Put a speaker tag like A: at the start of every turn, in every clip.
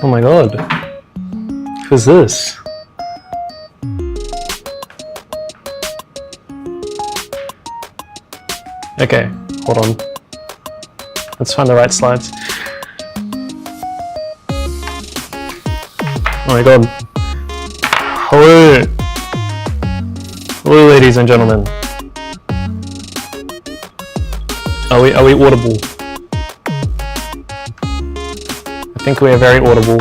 A: Oh my god. Who's this? Okay, hold on. Let's find the right slides. Oh my god. Hello. Hello, ladies and gentlemen. Are we audible? I think we are very audible.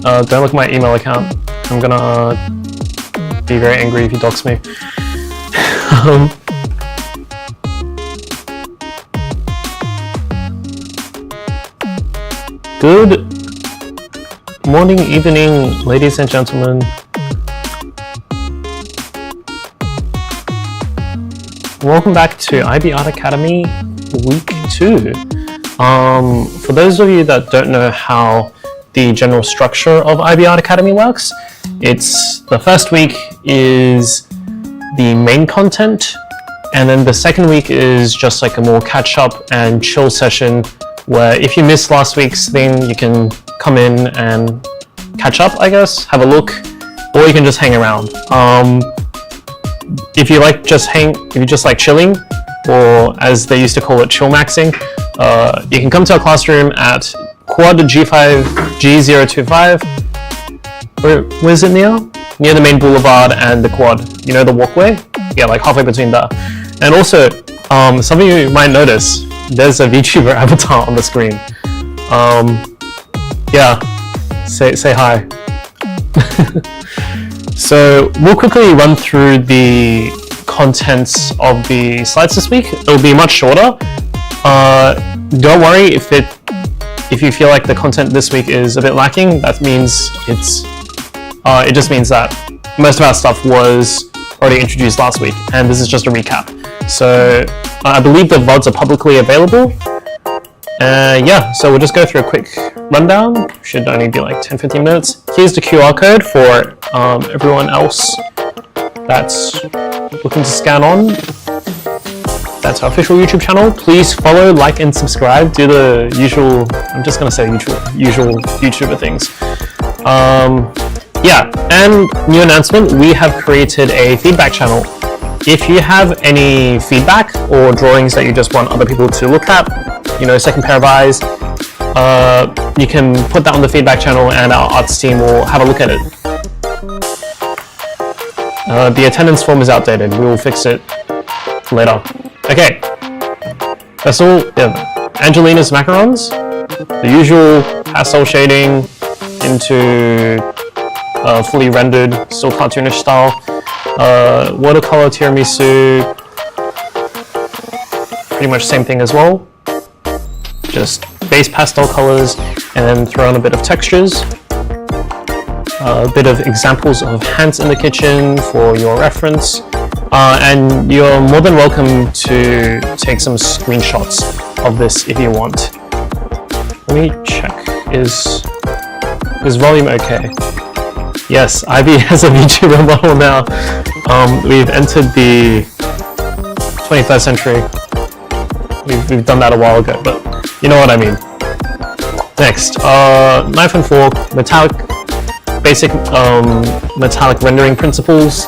A: Don't look at my email account. I'm gonna be very angry if you dox me. Good morning, evening, ladies and gentlemen. Welcome back to Ibi Art Academy week 2. For those of you that don't know how the general structure of Ibi Art Academy works, it's the first week is the main content, and then the second week is just like a more catch up and chill session where if you missed last week's thing, you can come in and catch up, I guess, have a look, or you can just hang around. If you just like chilling, or as they used to call it, chill maxing, you can come to our classroom at Quad G5 G025. Where's it near? Near the main boulevard and the quad. You know the walkway? Yeah, like halfway between there. And also, some of you might notice there's a VTuber avatar on the screen. Yeah, say hi. So we'll quickly run through the contents of the slides this week. It'll be much shorter. Don't worry if you feel like the content this week is a bit lacking. That means it just means that most of our stuff was already introduced last week, and this is just a recap. So I believe the VODs are publicly available. Yeah, so we'll just go through a quick rundown. Should only be like 10-15 minutes. Here's the QR code for everyone else that's looking to scan on. That's our official YouTube channel. Please follow, like, and subscribe. Do the usual, I'm just gonna say usual YouTuber things. Yeah, and new announcement, we have created a feedback channel. If you have any feedback or drawings that you just want other people to look at, you know, second pair of eyes, you can put that on the feedback channel and our arts team will have a look at it. The attendance form is outdated. We will fix it later. Okay, that's all. Yeah. Angelina's macarons, the usual pastel shading into fully rendered, still cartoonish style. Watercolor tiramisu, pretty much same thing as well. Just base pastel colors and then throw on a bit of textures. A bit of examples of hands in the kitchen for your reference. And you're more than welcome to take some screenshots of this if you want. Let me check, is volume okay? Yes, Ivy has a VTuber model now. We've entered the 21st century. We've done that a while ago, but you know what I mean. Next, knife and fork, basic metallic rendering principles.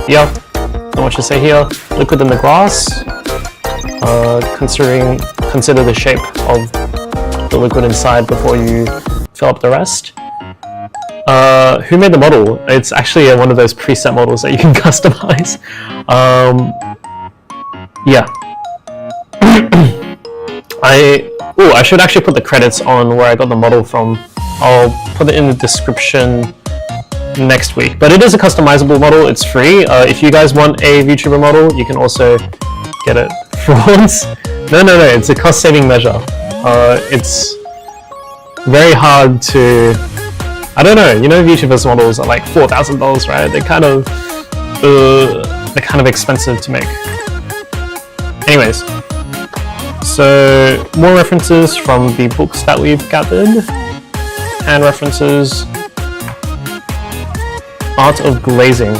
A: Yeah, not much to say here. Liquid in the glass. Consider the shape of the liquid inside before you fill up the rest. Who made the model? It's actually one of those preset models that you can customize. Yeah. I should actually put the credits on where I got the model from. I'll put it in the description next week. But it is a customizable model. It's free. If you guys want a VTuber model, you can also get it for once. No. It's a cost-saving measure. It's very hard to. I don't know. You know, VTubers models are like $4,000, right? They're kind of expensive to make. Anyways, so more references from the books that we've gathered. Hand references. Art of glazing.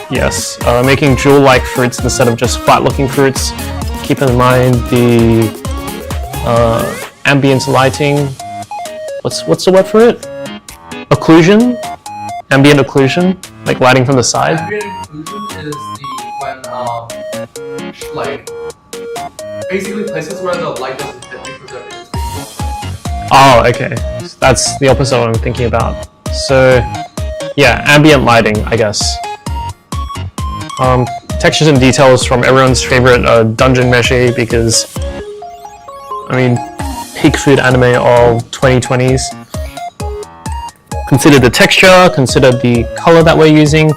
A: Yes, making jewel-like fruits instead of just flat-looking fruits. Keep in mind the ambient lighting. What's the word for it? Occlusion? Ambient occlusion? Like lighting from the side?
B: Ambient occlusion is like basically places where the light doesn't hit because everything's being.
A: Oh, okay. That's the opposite of what I'm thinking about. So, yeah, ambient lighting, I guess. Textures and details from everyone's favorite Dungeon Meshi, because, I mean, peak food anime of 2020s. Consider the texture, consider the color that we're using.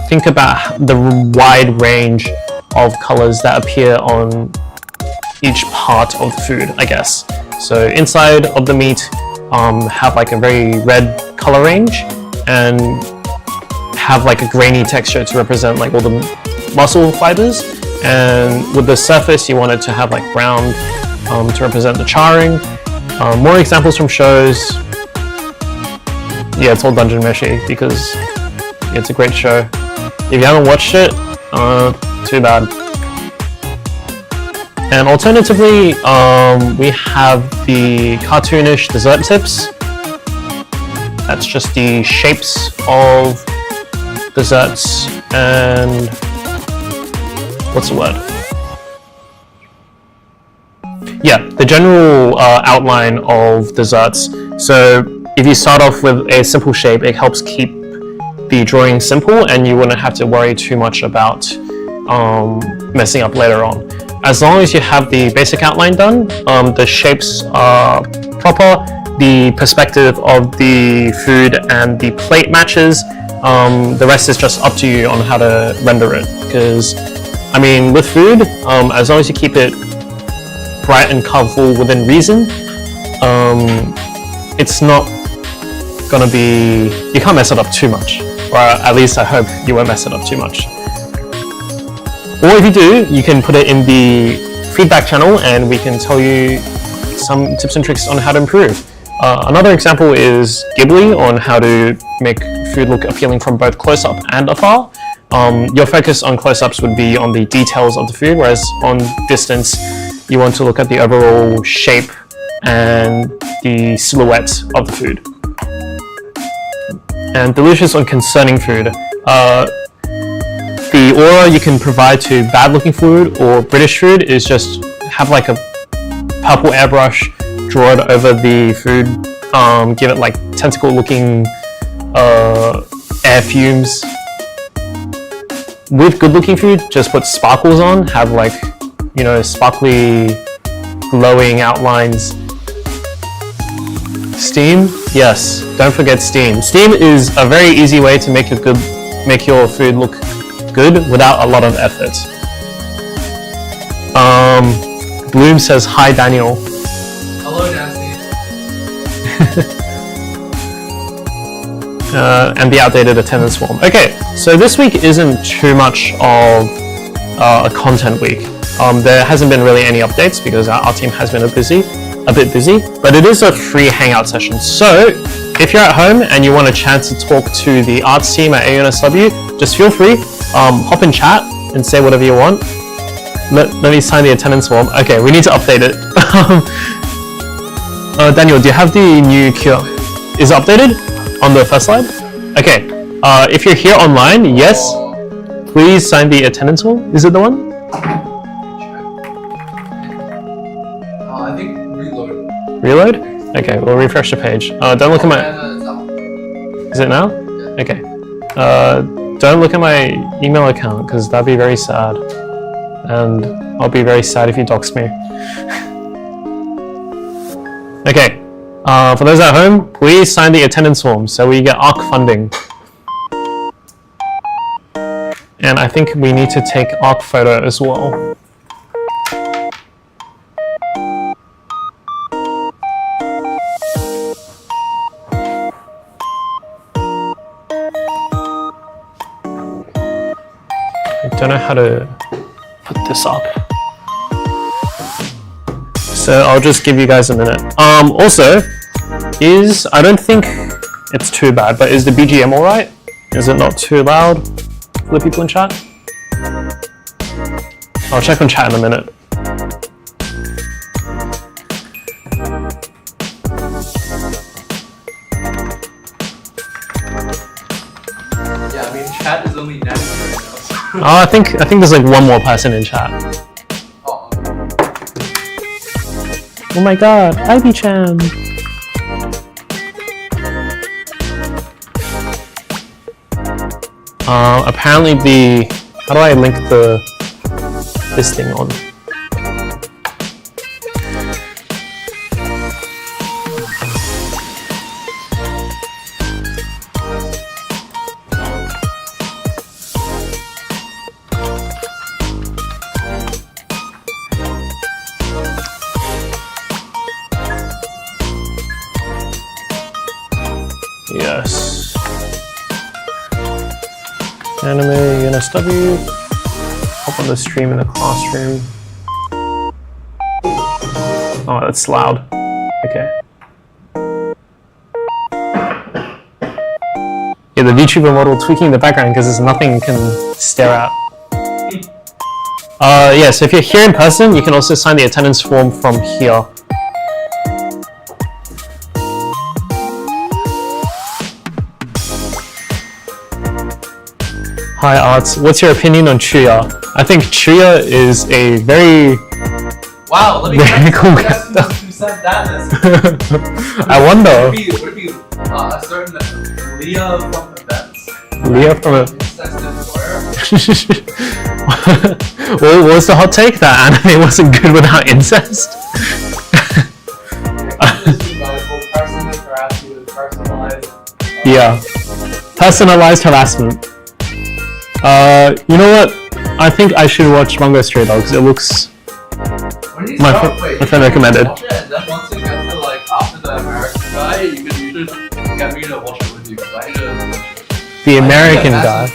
A: Think about the wide range of colors that appear on each part of the food, I guess. So inside of the meat, have like a very red color range and have like a grainy texture to represent like all the muscle fibers. And with the surface, you want it to have like brown to represent the charring. More examples from shows. Yeah, it's all Dungeon Meshi because it's a great show. If you haven't watched it, too bad. And alternatively, we have the cartoonish dessert tips. That's just the shapes of desserts and what's the word? Yeah, the general outline of desserts. So if you start off with a simple shape, it helps keep the drawing simple and you wouldn't have to worry too much about messing up later on. As long as you have the basic outline done, the shapes are proper, the perspective of the food and the plate matches, the rest is just up to you on how to render it. Because, I mean, with food, as long as you keep it bright and colorful within reason, it's not gonna be, you can't mess it up too much. Or at least I hope you won't mess it up too much. Or if you do, you can put it in the feedback channel and we can tell you some tips and tricks on how to improve. Another example is Ghibli on how to make food look appealing from both close-up and afar. Your focus on close-ups would be on the details of the food, whereas on distance, you want to look at the overall shape and the silhouette of the food. And delicious on concerning food. The aura you can provide to bad looking food or British food is just have like a purple airbrush, draw it over the food, give it like tentacle looking air fumes. With good looking food, just put sparkles on, have like, you know, sparkly glowing outlines. Steam, yes, don't forget steam. Steam is a very easy way to make your food look good without a lot of effort. Bloom says, hi Daniel.
B: Hello Nancy.
A: And the outdated attendance form. Okay, so this week isn't too much of a content week. There hasn't been really any updates because our team has been a bit busy, but it is a free hangout session. So if you're at home and you want a chance to talk to the arts team at AUNSW, just feel free, hop in chat and say whatever you want. Let me sign the attendance form. Okay, we need to update it. Daniel, do you have the new cure? Is it updated on the first slide? Okay, if you're here online, yes, please sign the attendance form. Is it the one?
B: I think reload.
A: Reload? Okay, we'll refresh the page. Don't look at my... Is it now?
B: Yeah.
A: Okay. Don't look at my email account because that'd be very sad. And I'll be very sad if you dox me. Okay. For those at home, please sign the attendance form so we get ARC funding. And I think we need to take ARC photo as well. I don't know how to put this up. So I'll just give you guys a minute. Also, I don't think it's too bad, but is the BGM alright? Is it not too loud for the people in chat? I'll check on chat in a minute.
B: chat is only 90 right now.
A: I think there's like one more person in chat.
B: Oh,
A: Oh my god, Ivy-chan. Apparently how do I link this thing on? Yes. Anime UNSW. Hop on the stream in the classroom. Oh, that's loud. Okay. Yeah, the VTuber model tweaking the background because there's nothing you can stare at. Yeah, so if you're here in person, you can also sign the attendance form from here. Hi Arts, what's your opinion on Chuya? I think Chuya is a very...
B: wow, let me
A: cool
B: guess who said that.
A: I wonder.
B: Would it be a certain Leah from Events?
A: Leah from Well, what was the hot take? That anime wasn't good without incest? Yeah. Personalized harassment. You know what? I think I should watch Manga Stray Dogs. It looks... My friend recommended.
B: Watch it, and then once you get to like after the American guy, you should get me to watch it with you. I need to...
A: The American guy.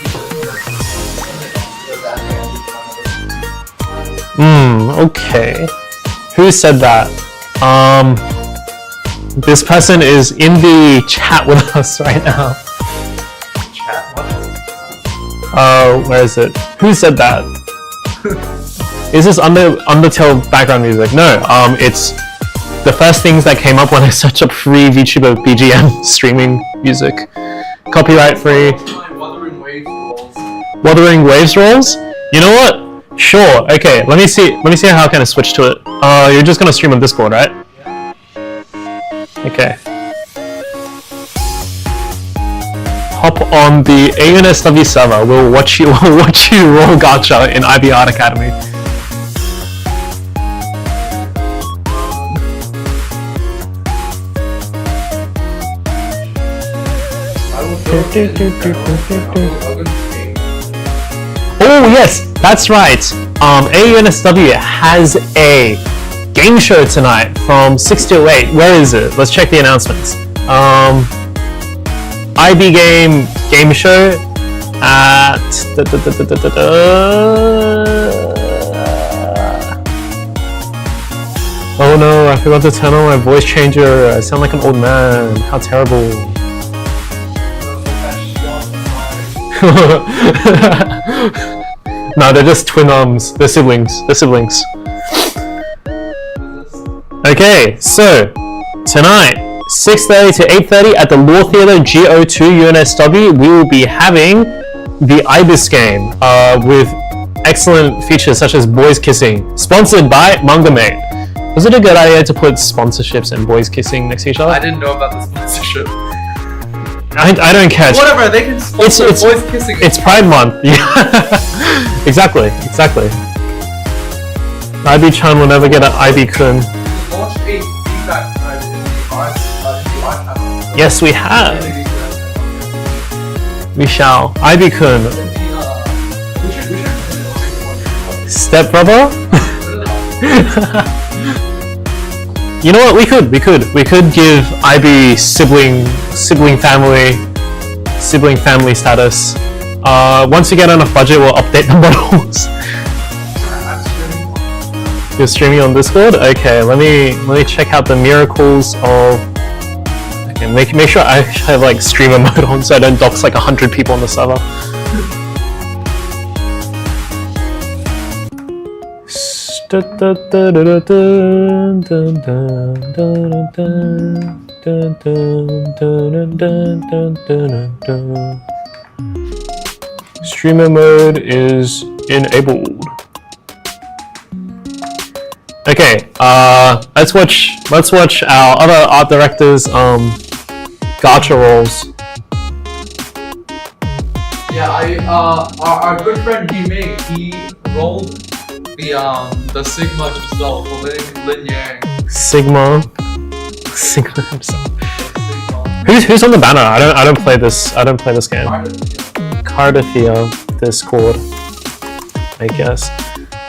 A: Okay. Who said that? This person is in the chat with us right now.
B: Chat? What?
A: Where is it? Who said that? Is this Undertale background music? No, it's the first things that came up when I searched up free VTuber BGM streaming music. Copyright free.
B: Wuthering Waves rolls.
A: Wuthering Waves rolls? You know what? Sure. Okay. Let me see how I can switch to it. You're just gonna stream on Discord, right?
B: Yeah.
A: Okay. Hop on the AUNSW server. We'll watch you roll gacha in Ibi Art Academy. Oh yes, that's right. AUNSW has a game show tonight from 6 to 8. Where is it? Let's check the announcements. IB game show at Oh no, I forgot to turn on my voice changer. I sound like an old man. How terrible. No, they're just twin arms. They're siblings. Okay, so tonight, 6:30 to 8:30 at the Law Theatre GO2 UNSW, we will be having the Ibis game with excellent features such as boys kissing, sponsored by Manga Mate. Was it a good idea to put sponsorships and boys kissing next to each other?
B: I didn't know about the sponsorship.
A: I don't care.
B: Whatever, they can sponsor boys kissing.
A: It's Pride Month. Yeah. Exactly. Ibi-chan will never get an Ibi-kun.
B: Launch a feedback time in the art channel.
A: Yes, we have. We shall. Ibi-kun. Stepbrother? You know what? We could give IB sibling family status. Once we get enough budget, we'll update the models. You're streaming on Discord? Okay, let me check out the miracles of. Okay, make sure I have like streamer mode on so I don't dox like 100 people on the server. Streamer mode is enabled. Okay, let's watch our other art directors gacha rolls.
B: Yeah, our good friend he rolled the Sigma himself, Lin Yang.
A: Sigma himself. Who's on the banner? I don't play this game. Cardathea Discord, I guess.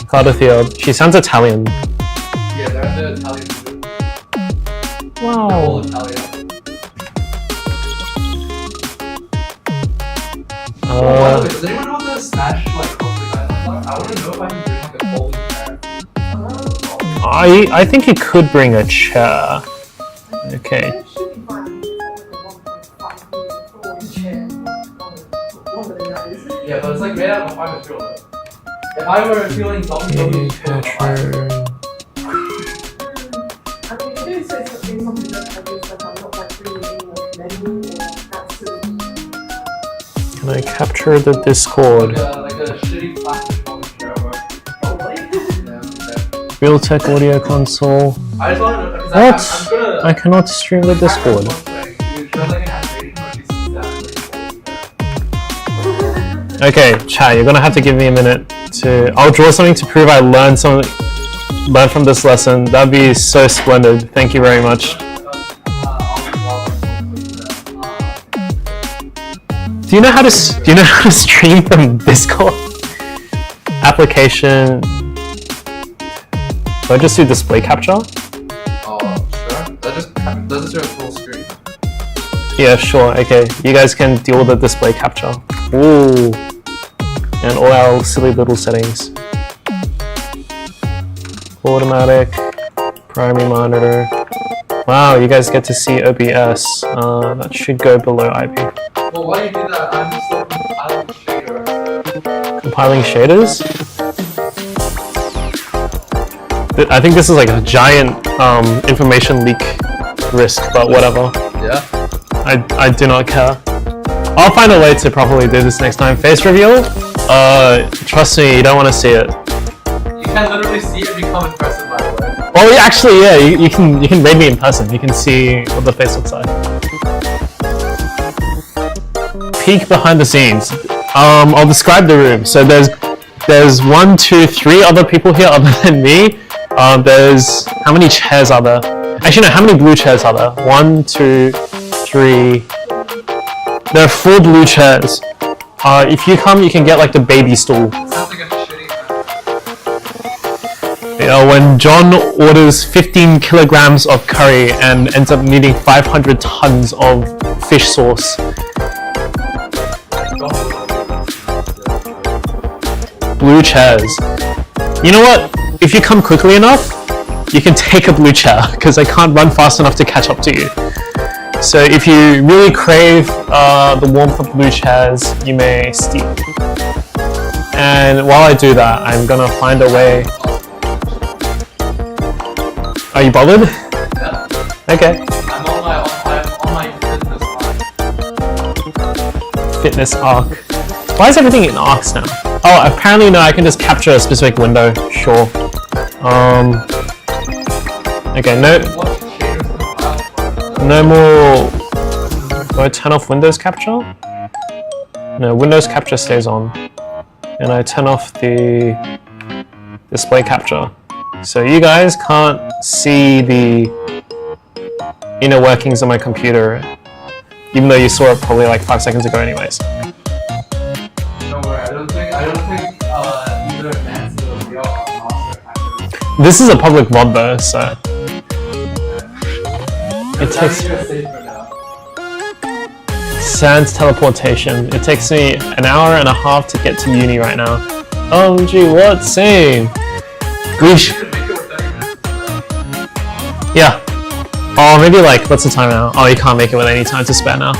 A: Cardathea. She sounds Italian.
B: Yeah, they're in the Italian group.
A: Wow.
B: They're all Italian. By the way, does anyone know what the Smash guidelines are? I want to know if I can bring a folding chair.
A: I think you could bring a chair. Okay.
B: Yeah, but it's made out of a fine material though. If I were feeling WWE,
A: can I capture the Discord?
B: like a shitty plastic folding chair.
A: Realtek audio console.
B: I just want to know
A: What?
B: I'm gonna.
A: I cannot stream the Discord. Okay, chat, you're gonna have to give me a minute to. I'll draw something to prove I learned from this lesson. That'd be so splendid. Thank you very much. Do you know how to stream from Discord? Application. Do I just do display capture?
B: Oh, sure. That just do a full screen.
A: Yeah, sure. Okay, you guys can deal with the display capture. Ooh. And all our silly little settings. Automatic, primary monitor. Wow, you guys get to see OBS. That should go below IP.
B: Well, while you do that, I'm still compiling shaders.
A: Compiling shaders? I think this is like a giant information leak risk, but whatever.
B: Yeah?
A: I do not care. I'll find a way to properly do this next time. Face reveal? Trust me, you don't want to see it.
B: You can literally see it become impressive, by the way.
A: Oh, actually, yeah, you can raid me in person. You can see what the face looks like. Peek behind the scenes. I'll describe the room. So there's 1, 2, 3 other people here other than me. There's how many chairs are there? Actually, no. How many blue chairs are there? 1, 2, 3. There are 4 blue chairs. If you come, you can get like the baby stool.
B: Sounds like a shitty.
A: When John orders 15 kilograms of curry and ends up needing 500 tons of fish sauce. Blue chairs. You know what? If you come quickly enough, you can take a blue chair because I can't run fast enough to catch up to you. So if you really crave the warmth of blue chairs, you may steal. And while I do that, I'm gonna find a way. Are you bothered?
B: Yeah.
A: Okay.
B: I'm on my
A: Fitness arc. Why is everything in arcs now? Oh, apparently no, I can just capture a specific window. Sure. Okay, no more. Do I turn off Windows capture? No, Windows capture stays on. And I turn off the display capture. So you guys can't see the inner workings of my computer, even though you saw it probably like 5 seconds ago anyways.
B: Don't worry, I don't think either Nancy or Leo are monster hackers.
A: This is a public mod though, so it takes sans teleportation. It takes me an hour and a half to get to uni right now. OMG, what? Same. Goosh. Yeah. Oh, maybe like, what's the time now? Oh, you can't make it with any time to spare now.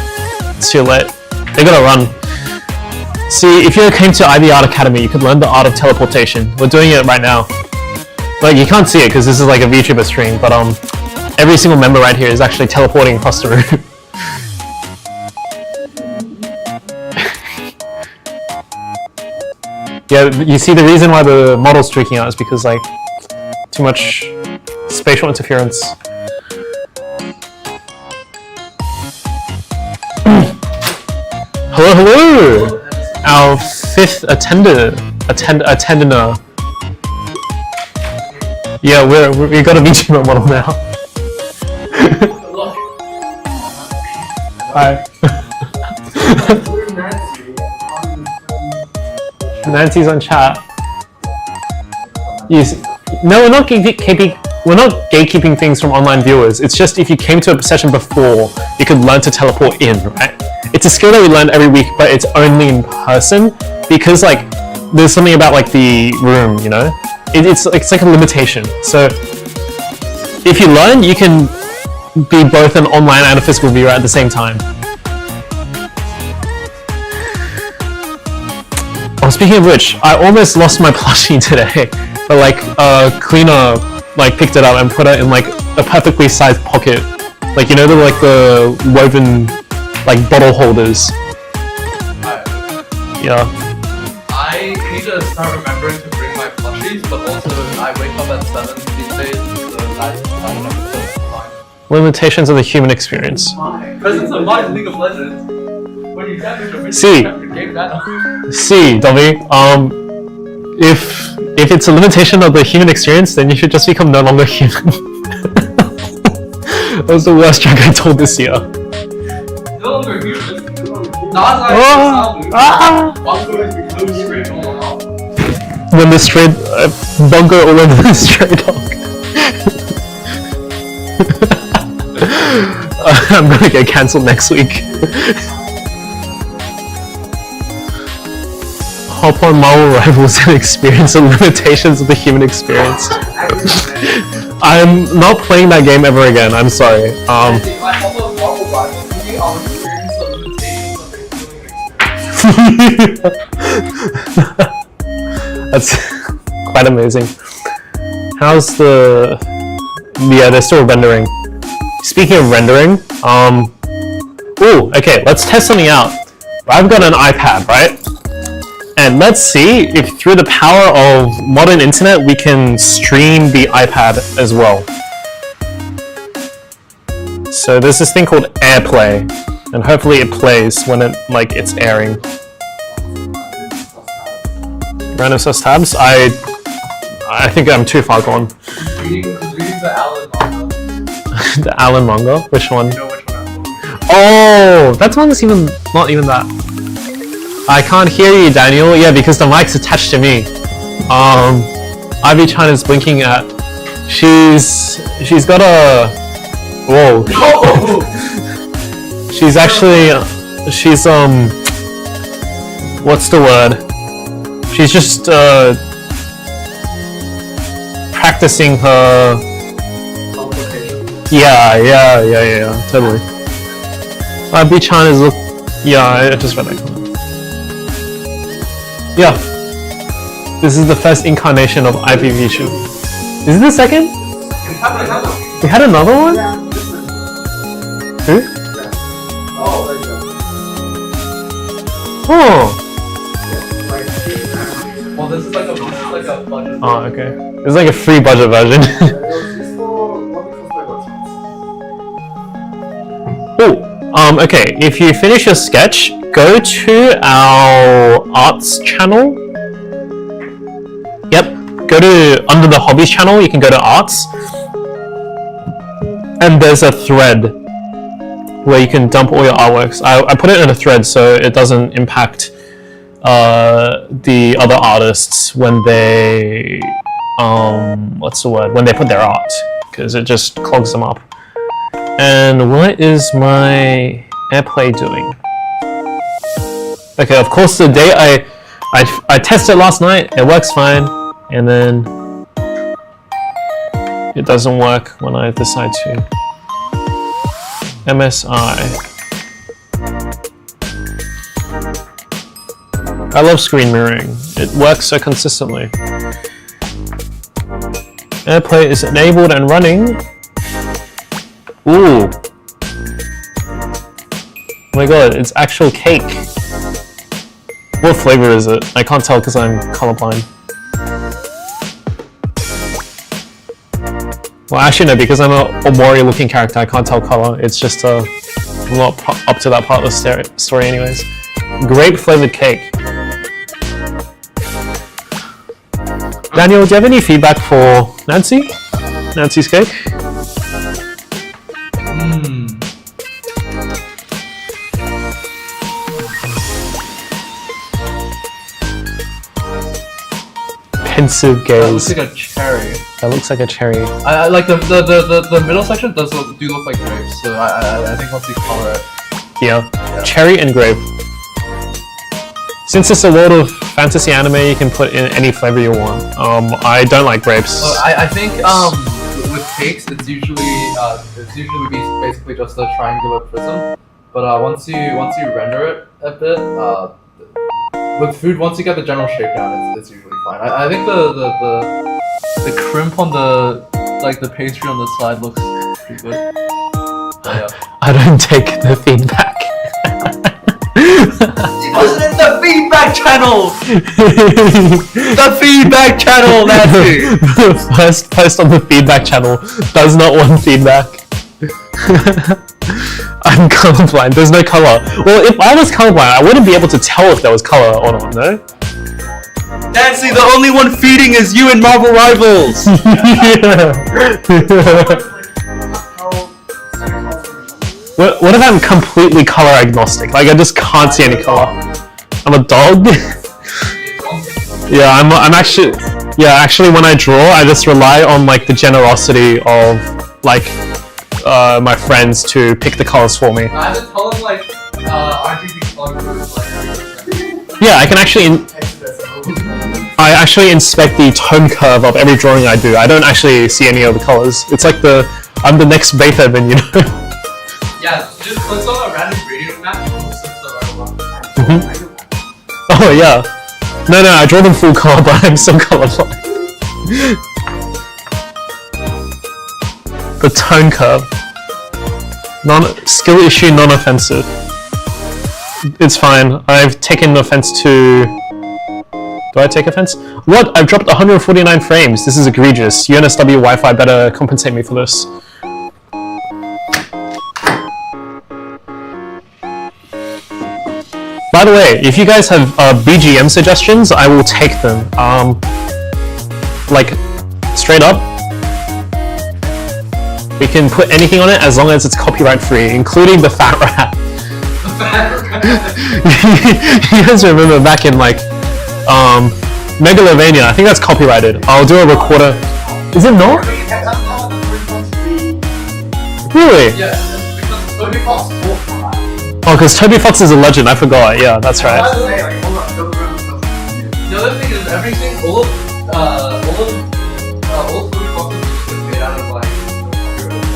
A: It's too late. They gotta run. See, if you came to Ibi Art Academy, you could learn the art of teleportation. We're doing it right now. Like, you can't see it because this is like a VTuber stream, but every single member right here is actually teleporting across the room. Yeah, you see the reason why the model's streaking out is because like too much spatial interference. Hello, hello! Our fifth attender. Yeah, we got a VTuber model now. Hi. Nancy's on chat. Yes. No, we're not gatekeeping things from online viewers. It's just if you came to a session before, you could learn to teleport in, right? It's a skill that we learn every week, but it's only in person because like there's something about like the room, you know? It's like a limitation. So if you learn, you can be both an online and a physical viewer at the same time. Oh, speaking of which, I almost lost my plushie today, but like cleaner like picked it up and put it in like a perfectly sized pocket, like you know the woven like bottle holders. Yeah.
B: I need to start remembering to bring my plushies, but also I wake up at 7 these days, so that's fine.
A: Limitations of the human experience.
B: Presence of mind, League of Legends. When you damage your
A: See,
B: game data.
A: see, Dobby. If it's a limitation of the human experience, then you should just become no longer human. That was the worst joke I told this year.
B: No longer human.
A: When the stray bongo all over the stray dog. I'm gonna get cancelled next week. Hop on Marvel Rivals and experience the limitations of the human experience. I'm not playing that game ever again. I'm sorry. That's quite amazing. How's the... Yeah, they're still rendering. Speaking of rendering, ooh, okay, let's test something out. I've got an iPad, right? And let's see if through the power of modern internet we can stream the iPad as well. So there's this thing called AirPlay, and hopefully it plays when it's airing. Random source tabs? I think I'm too far gone.
B: Reading the Alan manga.
A: The Alan manga? Which one?
B: You know which one I'm talking about.
A: Oh, that one's not even that. I can't hear you, Daniel. Yeah, because the mic's attached to me. Ivy Chan is blinking at. She's got a. Whoa.
B: No!
A: She's actually. She's What's the word? She's just practicing her. Yeah, totally. Ivy Chan is look. Yeah, I just read that comment. Yeah, this is the first incarnation of IPv2. Is it the second? We had another one? Who? Oh.
B: Well, this is like a budget.
A: Oh, okay. It's like a free budget version. Oh, okay. If you finish your sketch, go to our arts channel. Yep, go to under the hobbies channel, you can go to arts. And there's a thread where you can dump all your artworks. I put it in a thread so it doesn't impact the other artists when they, what's the word? When they put their art, because it just clogs them up. And what is my AirPlay doing? Okay, of course the day I tested last night, it works fine, and then it doesn't work when I decide to. MSI. I love screen mirroring. It works so consistently. AirPlay is enabled and running. Ooh. Oh my god, it's actual cake. What flavor is it? I can't tell because I'm colorblind. Well, actually no, because I'm a Omori looking character, I can't tell color. It's just I'm not up to that part of the story anyways. Grape flavored cake. Daniel, do you have any feedback for Nancy? Nancy's cake? Pensive gaze.
B: That looks like a cherry.
A: That looks like a cherry.
B: I like the middle section do look like grapes, so I think once you color it.
A: Yeah. Cherry and grape. Since it's a world of fantasy anime, you can put in any flavor you want. I don't like grapes.
B: I think with cakes, it's usually basically just a triangular prism. But once you render it a bit, with food, once you get the general shape down, it's usually fine. I think the crimp on the pastry on the side looks pretty good. Yeah.
A: I don't take the feedback.
B: It wasn't in the feedback channel! The feedback channel, Nancy!
A: The first post on the feedback channel does not want feedback. I'm colorblind, there's no color. Well, if I was colorblind, I wouldn't be able to tell if there was color or not, no?
B: Nancy, the only one feeding is you and Marvel Rivals!
A: What if I'm completely color agnostic? Like I just can't see any color. I'm a dog. Yeah, I'm actually. Yeah, actually, when I draw, I just rely on like the generosity of like my friends to pick the colors for me.
B: I have to tell them like RGB color codes like.
A: Yeah, I can actually. I actually inspect the tone curve of every drawing I do. I don't actually see any of the colors. It's like I'm the next Beethoven, you know.
B: Yeah, just click on a random gradient map and it's the right one.
A: Oh yeah. No, I draw them full color, but I'm so colorblind. The tone curve. Skill issue, non-offensive. It's fine. I've taken offense to... Do I take offense? What? I've dropped 149 frames. This is egregious. UNSW Wi-Fi better compensate me for this. By the way, if you guys have BGM suggestions, I will take them. Like, straight up, we can put anything on it as long as it's copyright free, including the fat rat.
B: The fat rat?
A: You guys remember back in like, Megalovania, I think that's copyrighted. I'll do a recorder. Is it not? Really?
B: Yeah, because Toby Fox walked on that.
A: Oh, because Toby Fox is a legend, I forgot. Yeah, that's right.
B: The other thing is everything, all of Toby Fox is made out of like,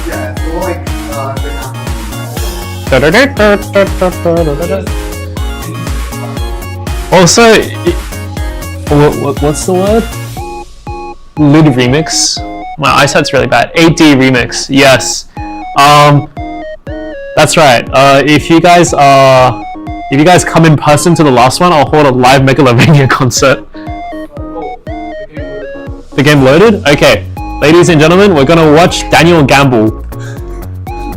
B: yeah, it's all like,
A: also, what's the word? Lud remix. My eyesight's really bad. 8D remix. Yes. That's right. If you guys come in person to the last one, I'll hold a live Megalovania concert. The game loaded? Okay. Ladies and gentlemen, we're gonna watch Daniel gamble.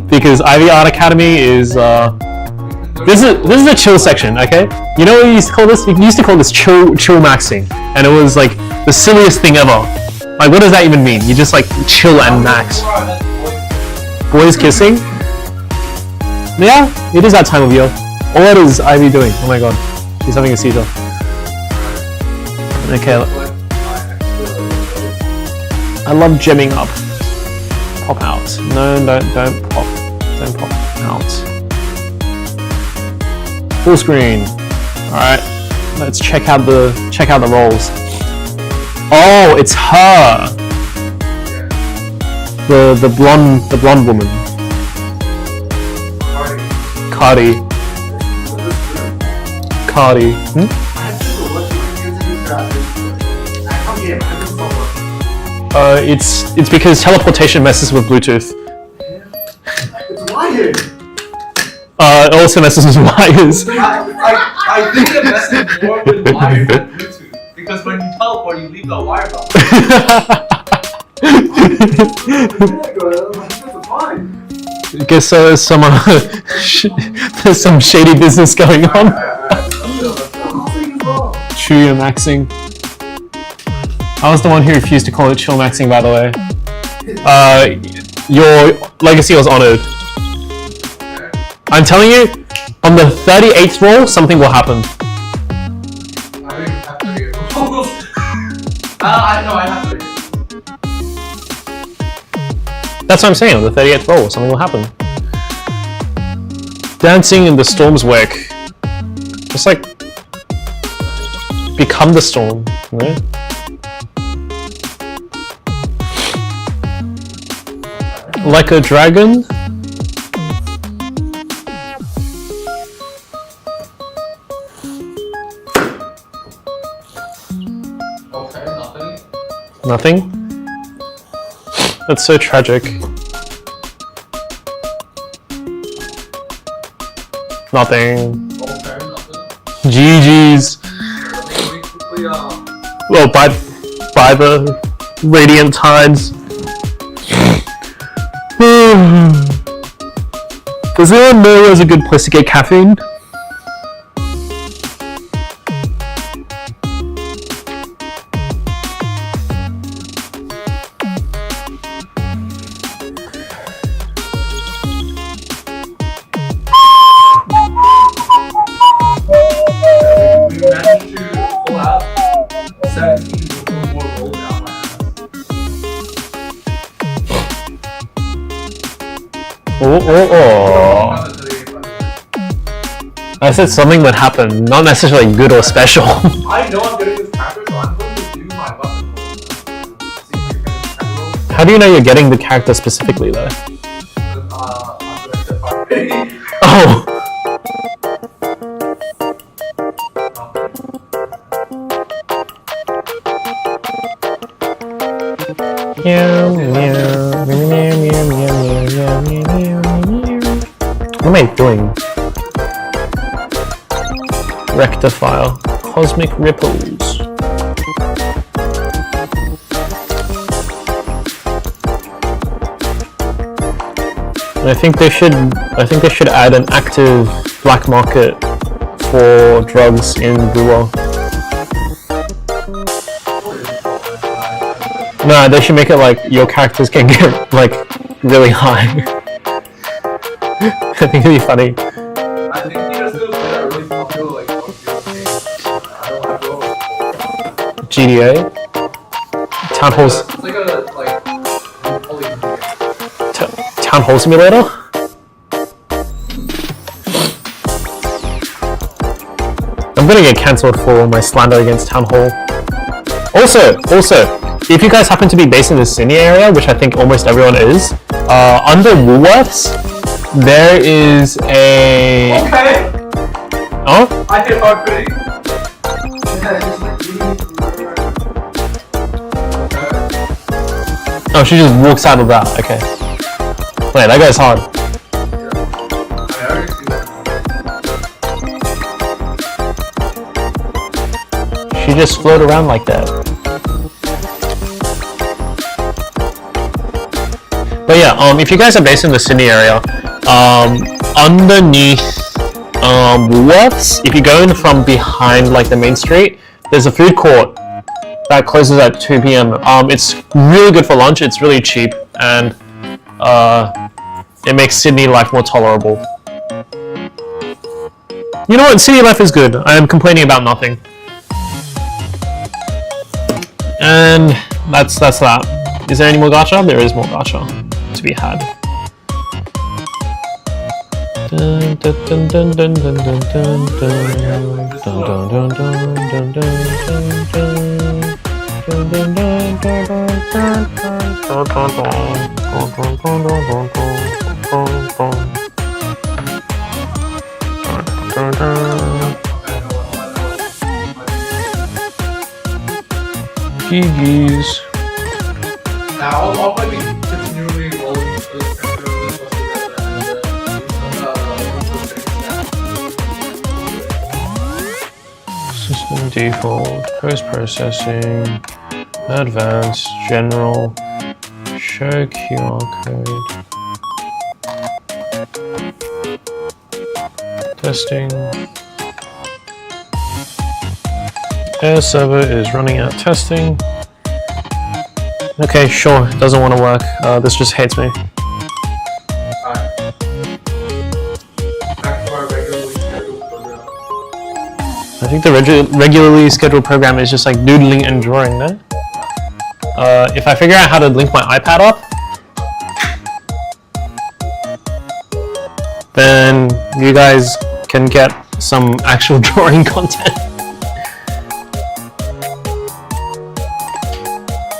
A: Because Ibi Art Academy is this is a chill section, okay? You know what we used to call this? We used to call this chill maxing. And it was like the silliest thing ever. Like what does that even mean? You just like chill and max. Boys kissing? Yeah, it is that time of year. Oh, what is Ivy doing? Oh my god, she's having a seizure. Okay. I love gemming up. Pop out. No, don't pop. Don't pop out. Full screen. All right, let's check out the rolls. Oh, it's her. The blonde woman. Cardi. It's because teleportation messes with Bluetooth. also messes with wires.
C: I think it messes more with wires than Bluetooth. Because when you teleport, you leave the wire behind.
A: I guess there's some there's some shady business going on. True maxing. I was the one who refused to call it chill maxing, by the way. Your legacy was honored. I'm telling you, on the 38th roll, something will happen.
C: I don't even have to hear rules. I know I have to hear.
A: That's what I'm saying, on the 38th roll, something will happen. Dancing in the storm's wake. Just like, become the storm, you know? Like a dragon?
C: Okay, nothing.
A: Nothing? That's so tragic. Nothing.
C: Okay, nothing.
A: GG's.
C: Let me quickly,
A: Well, by the radiant tides. Does anyone know where's a good place to get caffeine?
C: we managed to pull out 17 more rolls out my ass.
A: Oh.
C: Not the 38, but
A: I said something would happen, not necessarily good or special.
C: I know I'm getting this character, so I'm going to do my weapon roll. See if I can attack roll.
A: How do you know you're getting the character specifically though?
C: I'm going to step up.
A: Oh! What am I doing? Rectifier. Cosmic ripples. And I think they should add an active black market for drugs in Brewer. No, they should make it like your characters can get like really high. I think it'd be funny.
C: I think you just go play that really popular like
A: GDA? Town halls.
C: It's like a
A: Town hall simulator? I'm gonna get cancelled for my slander against Town Hall. Also, if you guys happen to be based in the Sydney area, which I think almost everyone is, under Woolworths, there is a...
C: Okay!
A: Oh?
C: I hit hard pretty.
A: Oh, she just walks out of that, okay. Wait, that guy's hard. She just float around like that. But yeah, if you guys are based in the Sydney area, underneath Woolworths, if you go in from behind like the main street, there's a food court that closes at 2 p.m. It's really good for lunch, it's really cheap, and it makes Sydney life more tolerable. You know what, Sydney life is good. I am complaining about nothing. And that's that. Is there any more gacha? There is more gacha to be had. Dun, dun, dun, dun, dun, dun, dun, dun, dun, dun, dun, GG's.
C: Now I'll probably be continually rolling this character.
A: Default, post-processing, advanced, general, show QR code, testing. Air server is running out testing. Okay, sure, doesn't want to work. This just hates me.
C: Alright. Back to our regularly scheduled program.
A: I think the regularly scheduled program is just like doodling and drawing, no? If I figure out how to link my iPad up, then you guys can get some actual drawing content.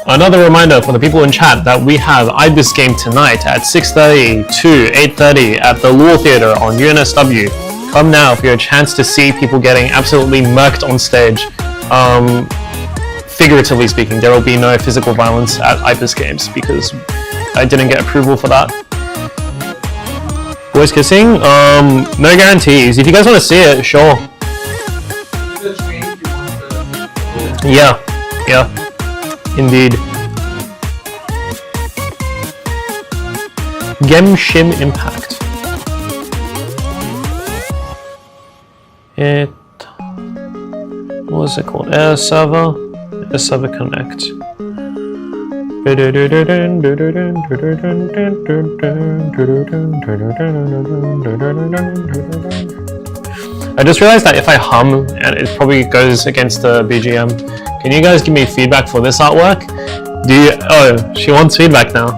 A: Another reminder for the people in chat that we have Ibis game tonight at 6:30 to 8:30 at the Law Theatre on UNSW. Come now for your chance to see people getting absolutely murked on stage. Figuratively speaking, there will be no physical violence at Ibis games because I didn't get approval for that. Boys kissing? No guarantees. If you guys want to see it, sure.
C: The change you want to.
A: Yeah. Indeed. Gem-Shim Impact. What was it called? Air Server Connect. I just realized that if I hum, and it probably goes against the BGM. Can you guys give me feedback for this artwork? Oh, she wants feedback now.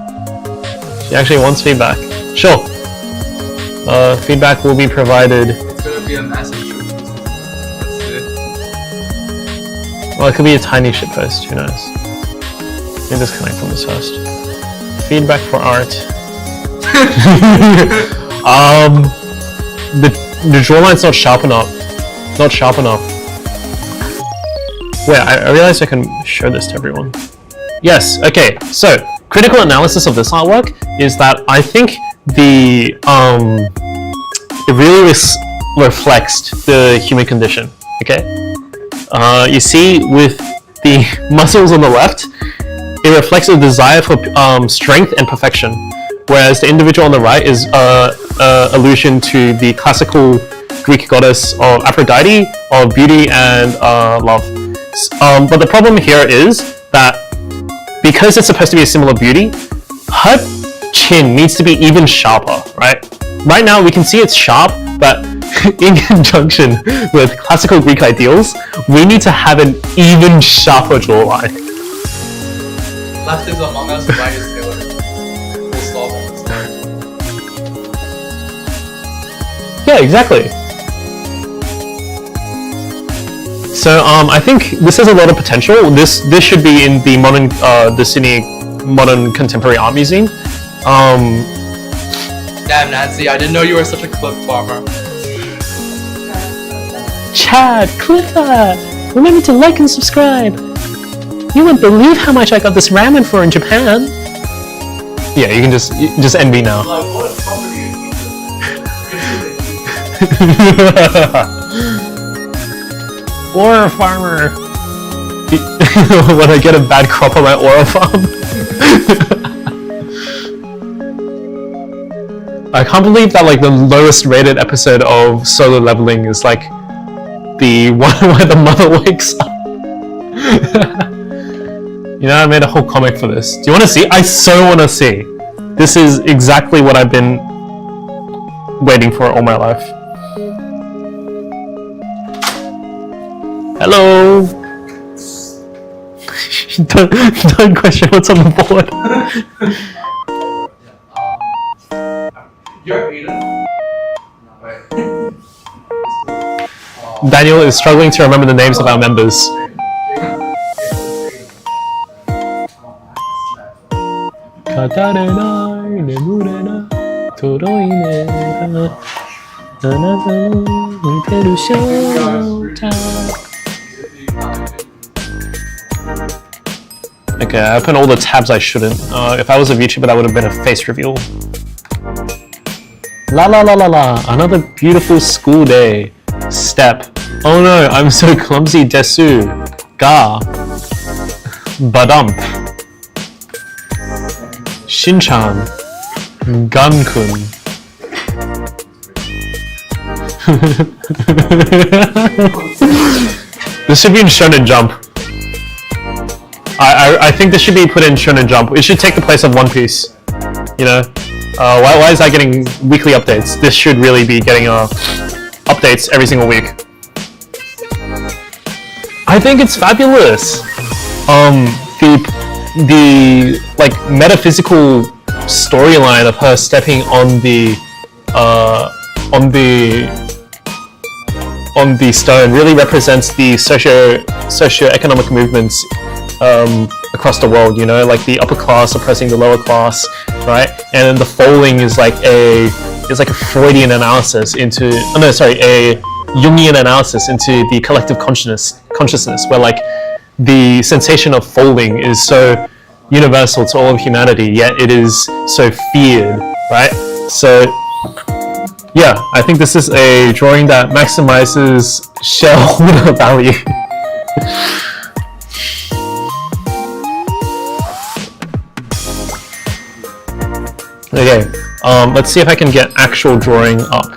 A: She actually wants feedback. Sure. Feedback will be provided.
B: It's gonna be a massive shoot. Let's see.
A: Well, it could be a tiny shitpost, who knows? Let me disconnect from this first. Feedback for art. The drawline's not sharp enough. Not sharp enough. Wait, I realized I can show this to everyone. Yes, okay, so critical analysis of this artwork is that I think it really reflects the human condition, okay? You see with the muscles on the left, it reflects a desire for strength and perfection, whereas the individual on the right is allusion to the classical Greek goddess of Aphrodite, of beauty and love. But the problem here is that because it's supposed to be a symbol of beauty, her chin needs to be even sharper, right? Right now we can see it's sharp, but in conjunction with classical Greek ideals, we need to have an even sharper jawline.
B: Left is Among Us, right is Taylor. Full stop on this time.
A: Yeah, exactly. So I think this has a lot of potential. This should be in the modern, the Sydney Modern Contemporary Art Museum.
B: Damn, Nancy, I didn't know you were such a clip farmer.
A: Chad, Clifford, remember to like and subscribe. You won't believe how much I got this ramen for in Japan. Yeah, you can just end me now.
C: Like, what property is
A: Aura farmer. When I get a bad crop on my aura farm. I can't believe that like the lowest rated episode of Solo Leveling is like the one where the mother wakes up. You know, I made a whole comic for this. Do you want to see? I so want to see. This is exactly what I've been waiting for all my life. Hello. don't question what's on the board.
C: You're Aiden? Wait.
A: Daniel is struggling to remember the names of our members. Okay, I opened all the tabs I shouldn't. If I was a VTuber, that would have been a face reveal. La la la la la, another beautiful school day. Step. Oh no, I'm so clumsy desu. Ga. Badump. Shinchan. Gankun. This should be in Shonen Jump. I think this should be put in Shonen Jump. It should take the place of One Piece. You know? Why is that getting weekly updates? This should really be getting updates every single week. I think it's fabulous. The like metaphysical storyline of her stepping on the stone really represents the socio-economic movements across the world, you know, like the upper class oppressing the lower class, right? And then the folding is like a Freudian analysis into a Jungian analysis into the collective consciousness, where like the sensation of folding is so universal to all of humanity, yet it is so feared, right? So yeah, I think this is a drawing that maximizes shareholder value. Okay, let's see if I can get actual drawing up.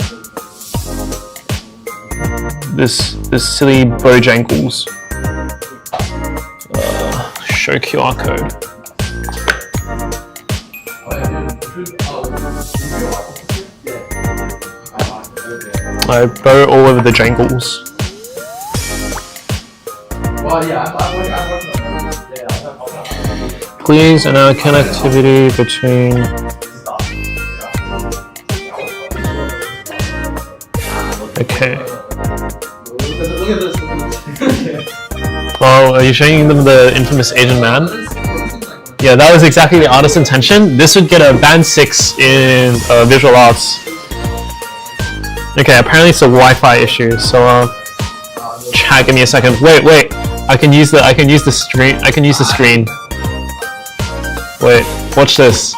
A: This silly Bojangles. Show QR code. I bow all over the jangles.
C: Well, yeah,
A: Please allow connectivity between. Okay.
C: Look at this.
A: Oh, are you showing them the infamous Asian man? Yeah, that was exactly the artist's intention. This would get a band 6 in visual arts. Okay, apparently it's a Wi-Fi issue. So, chat. Give me a second. Wait. I can use the screen. Wait. Watch this.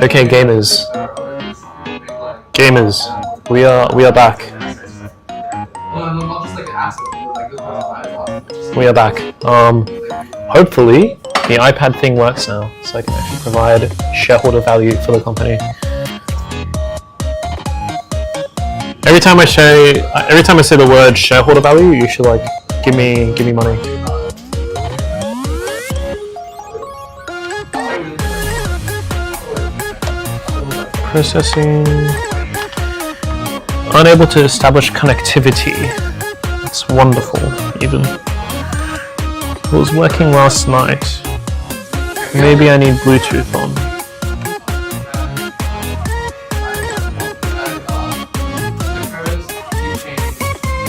A: Okay, gamers, we are back. We are back. Hopefully the iPad thing works now, so I can actually provide shareholder value for the company. Every time I say the word shareholder value, you should like give me money. Processing. Unable to establish connectivity. It's wonderful, even. It was working last night. Maybe I need Bluetooth on.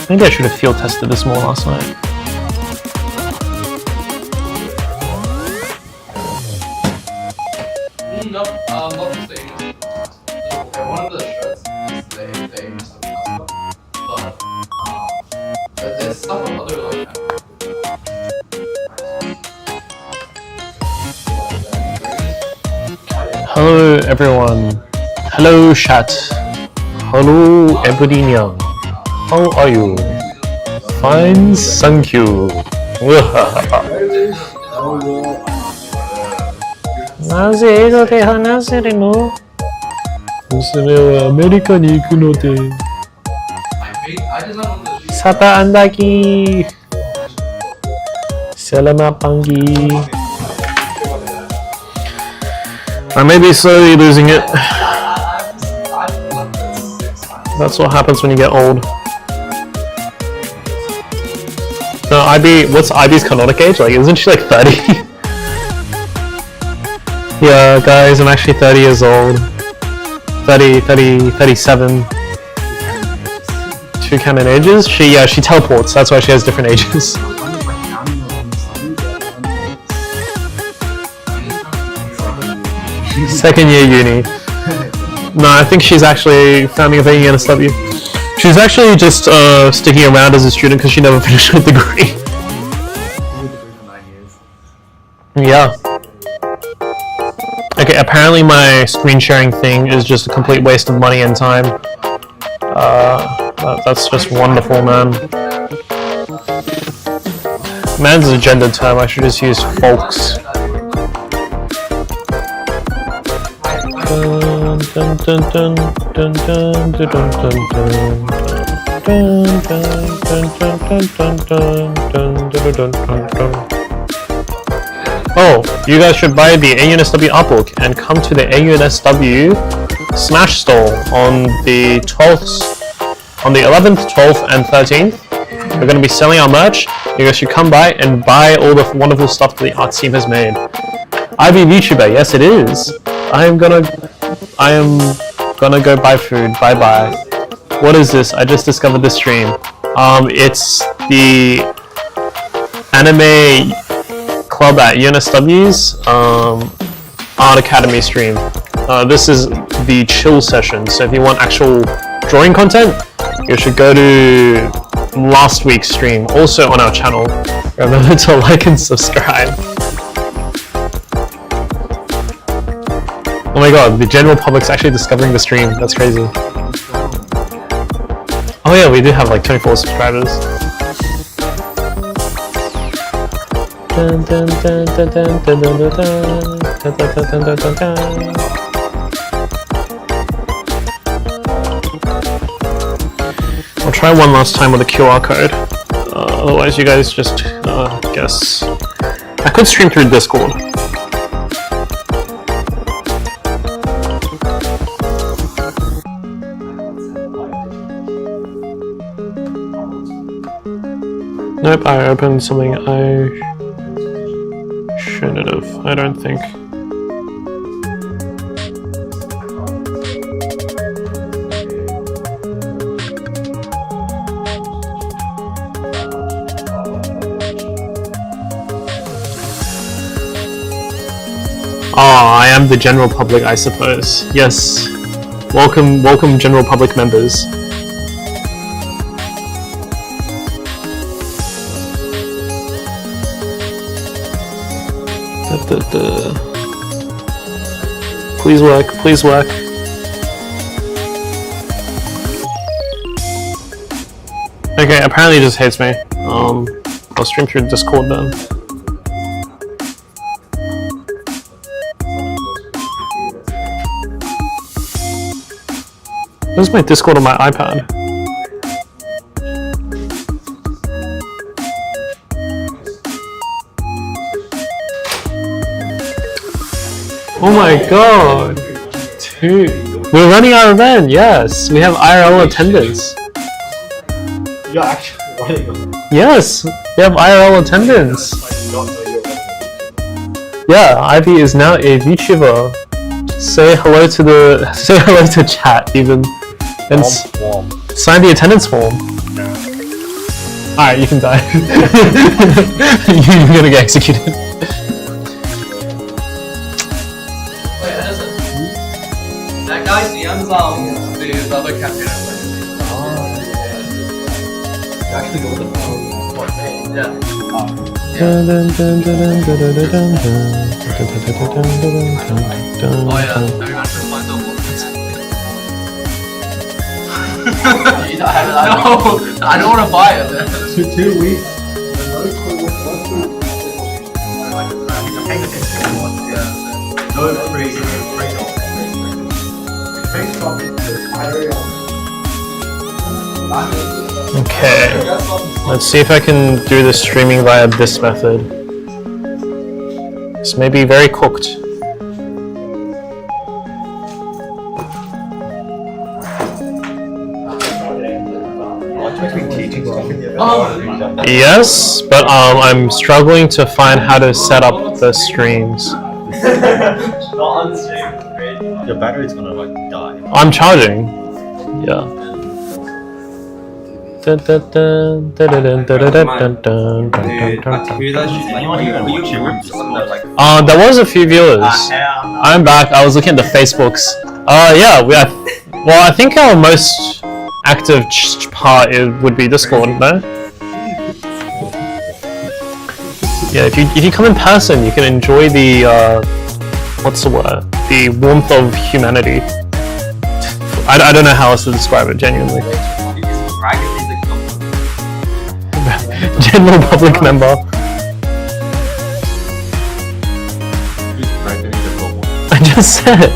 A: Maybe I should have field tested this more last night.
B: No, not just the English. Okay, one of the shirts is the English stuff, but there's stuff on other like.
A: Hello everyone. Hello chat. Hello everybody. How are you? Fine, thank you. なぜ英語で話せるの？娘はアメリカに行くので。Sapa andaki. Selamat pagi. I may be slowly losing it. That's what happens when you get old. No, Ibi, what's Ibi's canonic age? Like, isn't she like 30? Yeah, guys, I'm actually 30 years old. 37. Two canon ages? She teleports, that's why she has different ages. Second year uni. No, I think she's actually founding of AUNSW. She's actually just sticking around as a student because she never finished her degree. Yeah. Okay, apparently my screen sharing thing is just a complete waste of money and time. That's just wonderful, man. Man's a gendered term, I should just use folks. Dun, dun, dun, dun, dun, dun, dun, dun, dun. Oh, you guys should buy the AUNSW art book and come to the AUNSW Smash Store on the 12th, on the 11th, 12th, and 13th. We're going to be selling our merch. You guys should come by and buy all the wonderful stuff that the art team has made. Ibi VTuber, yes it is. I am gonna go buy food. Bye bye. What is this? I just discovered this stream. It's the anime club at UNSW's Art Academy stream. This is the chill session. So if you want actual drawing content, you should go to last week's stream. Also on our channel. Remember to like and subscribe. Oh my god, the general public's actually discovering the stream. That's crazy. Oh yeah, we do have like 24 subscribers. I'll try one last time with a QR code. Otherwise you guys just guess. I could stream through Discord. Nope, I opened something I shouldn't have, I don't think. I am the general public, I suppose. Yes. Welcome general public members. Please work, please work. Okay, apparently it just hates me. I'll stream through Discord then. Where's my Discord on my iPad? Oh my god. 2. We're running our event, yes. We have IRL attendance.
D: You're actually running.
A: Yes, we have IRL attendance. Yeah, Ivy is now a VTuber. Say hello to chat even. And sign the attendance form. Alright, you can die. You're gonna get executed.
B: Wait, Edison. That guy DMs the other campaign I played.
D: You actually go with the phone.
B: Yeah.
A: Oh
B: yeah, everyone should find the No, I don't want to buy it.
D: 2 weeks. No crazy.
A: Okay, let's see if I can do the streaming via this method. This may be very cooked. Yes, but I'm struggling to find how to set up the streams.
D: Your battery's gonna like die.
A: I'm charging. Yeah. There was a few viewers. I'm back. I was looking at the Facebooks. Yeah, well, I think our most active part would be Discord, no? Yeah, if you come in person, you can enjoy the what's the word? The warmth of humanity. I don't know how else to describe it, genuinely. General public member. I just said.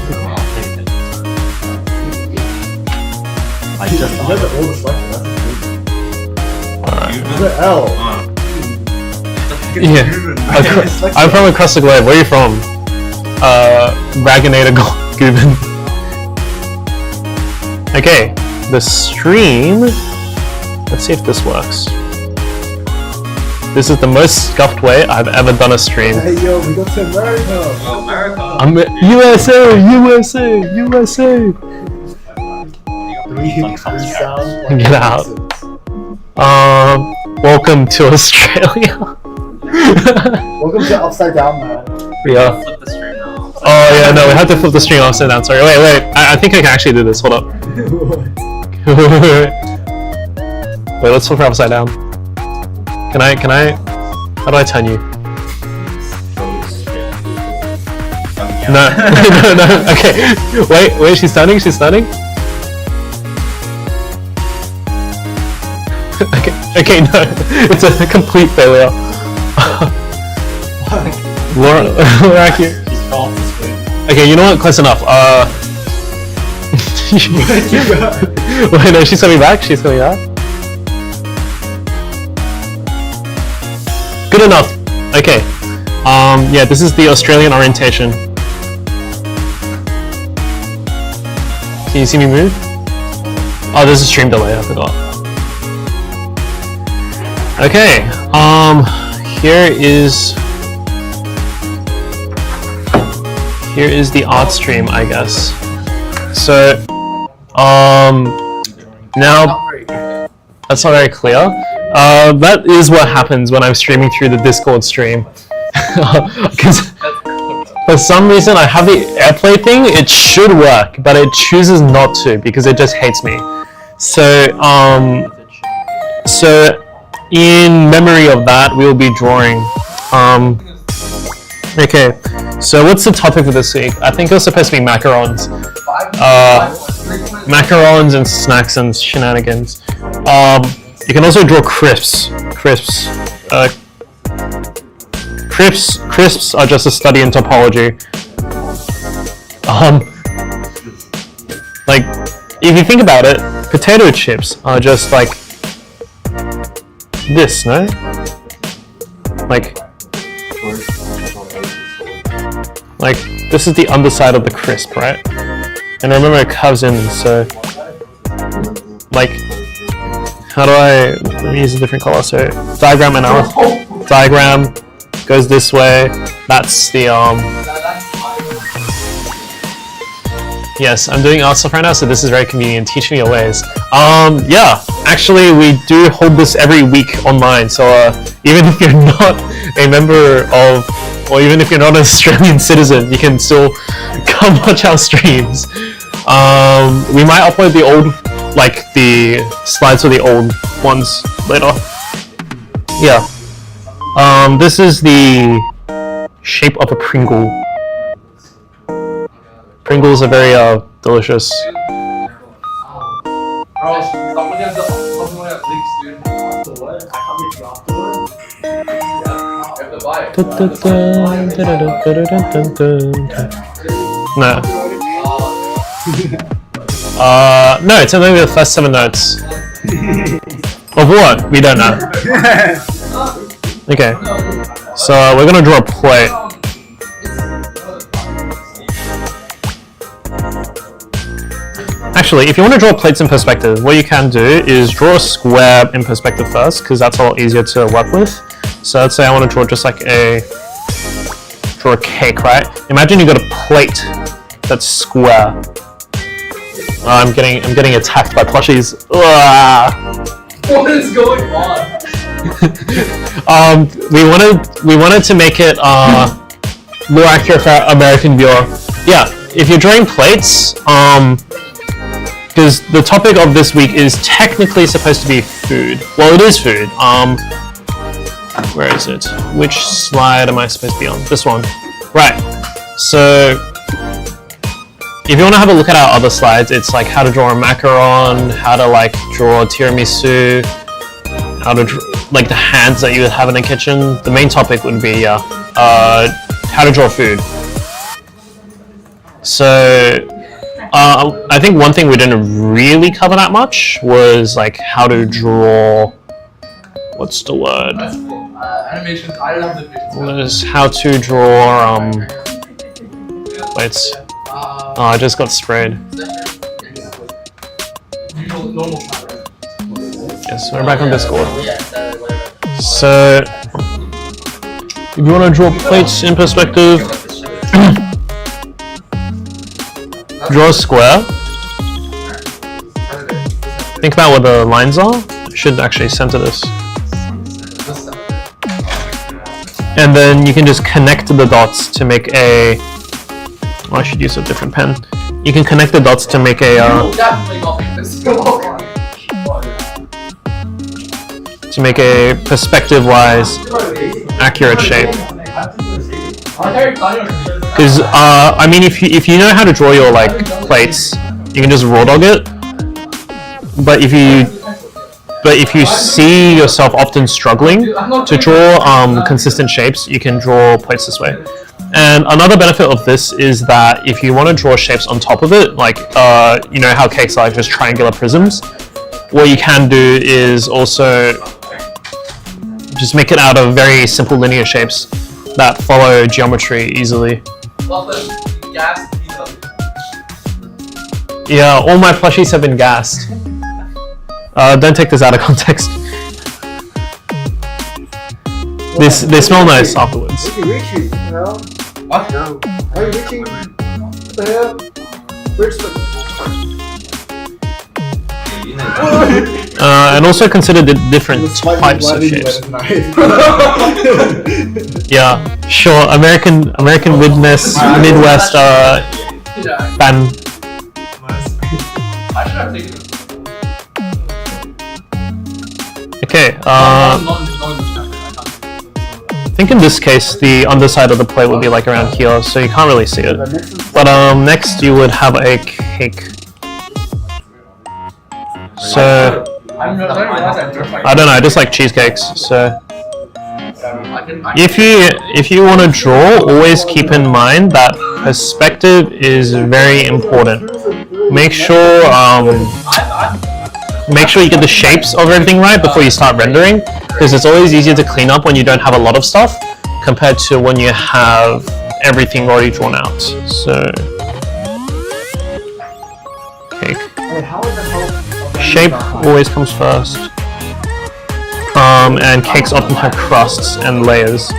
A: Yeah. I'm from across the globe. Where are you from? Raganator Gubin. Okay, the stream. Let's see if this works. This is the most scuffed way I've ever done a stream.
D: Hey yo, we go to America!
C: Oh, America!
A: I'm USA! USA! USA!
D: Three sounds.
A: Get out. Welcome to Australia.
D: Welcome to Upside Down, man.
A: Yeah.
C: Flip the stream now.
A: Oh yeah, no, we have to flip the stream upside down. Sorry, wait. I think I can actually do this. Hold up. Wait, let's flip her upside down. Can I? How do I turn you? No. Okay. Wait, she's turning? Okay, no. It's a complete failure. Laura, okay, you know what? Close enough. Wait, no, she's coming back. Good enough. Okay. Yeah, this is the Australian orientation. Can you see me move? Oh, there's a stream delay. I forgot. Okay. Here is the art stream, I guess. So, now that's not very clear. That is what happens when I'm streaming through the Discord stream. Because for some reason I have the AirPlay thing. It should work, but it chooses not to because it just hates me. So, in memory of that, we'll be drawing. Okay, so what's the topic for this week? I think it was supposed to be macarons. Macarons and snacks and shenanigans. You can also draw crisps. Crisps are just a study in topology. Like, if you think about it, potato chips are just like this, no? Like this is the underside of the crisp, right? And remember it curves in, so like, how do I, let me use a different color, so diagram analysis, diagram goes this way, that's the, yes, I'm doing art stuff right now, so this is very convenient, teach me your ways. Yeah, actually we do hold this every week online, so even if you're not a member of, or even if you're not an Australian citizen, you can still come watch our streams. We might upload the old, like the slides for the old ones later. Yeah. This is the shape of a Pringle. Pringles are very delicious.
C: Bro, someone has leaks, dude. What? I can't make you afterwards. Yeah, you have to buy
A: No. No, it's only the first 7 notes. Of what? We don't know. Okay. So we're gonna draw a plate. Actually, if you want to draw plates in perspective, what you can do is draw a square in perspective first, because that's a lot easier to work with. So let's say I want to draw just like draw a cake, right? Imagine you got a plate that's square. I'm getting attacked by plushies.
B: What is going on?
A: We wanted to make it more accurate for our American viewer. Yeah, if you're drawing plates, because the topic of this week is technically supposed to be food. Well, it is food. Where is it? Which slide am I supposed to be on? This one. Right. So, if you want to have a look at our other slides, it's like how to draw a macaron, how to like draw a tiramisu, how to draw, like the hands that you would have in a kitchen. The main topic would be how to draw food. So, I think one thing we didn't really cover that much was like how to draw. What's the word?
B: Animations. I don't have the visuals.
A: Was how to draw. Wait. Oh, I just got sprayed.
B: Normal.
A: Yes, we're back on Discord. So, if you want to draw plates in perspective, draw a square. Think about where the lines are. I should actually center this. And then you can just connect the dots to make a... Well, I should use a different pen. You can connect the dots to make a... to make a perspective-wise accurate shape. Because I mean, if you know how to draw your like plates, you can just raw dog it. But if you see yourself often struggling to draw consistent shapes, you can draw plates this way. And another benefit of this is that if you want to draw shapes on top of it, like you know how cakes are like just triangular prisms, what you can do is also just make it out of very simple linear shapes that follow geometry easily. Yeah, all my plushies have been gassed. Don't take this out of context. They smell nice afterwards.
D: Look at Richie, you know?
B: What?
D: No. Hey Richie, what the hell? Where's the...
A: And also consider the different types of shapes. Yeah, sure. American Midwest fan.
B: I should have taken it.
A: Okay. I think in this case the underside of the plate would be like around here, so you can't really see it. But next you would have a cake. So I don't know, I just like cheesecakes. So if you want to draw, always keep in mind that perspective is very important. Make sure you get the shapes of everything right before you start rendering, because it's always easier to clean up when you don't have a lot of stuff compared to when you have everything already drawn out. So cake. Shape always comes first. And cakes often have crusts and layers.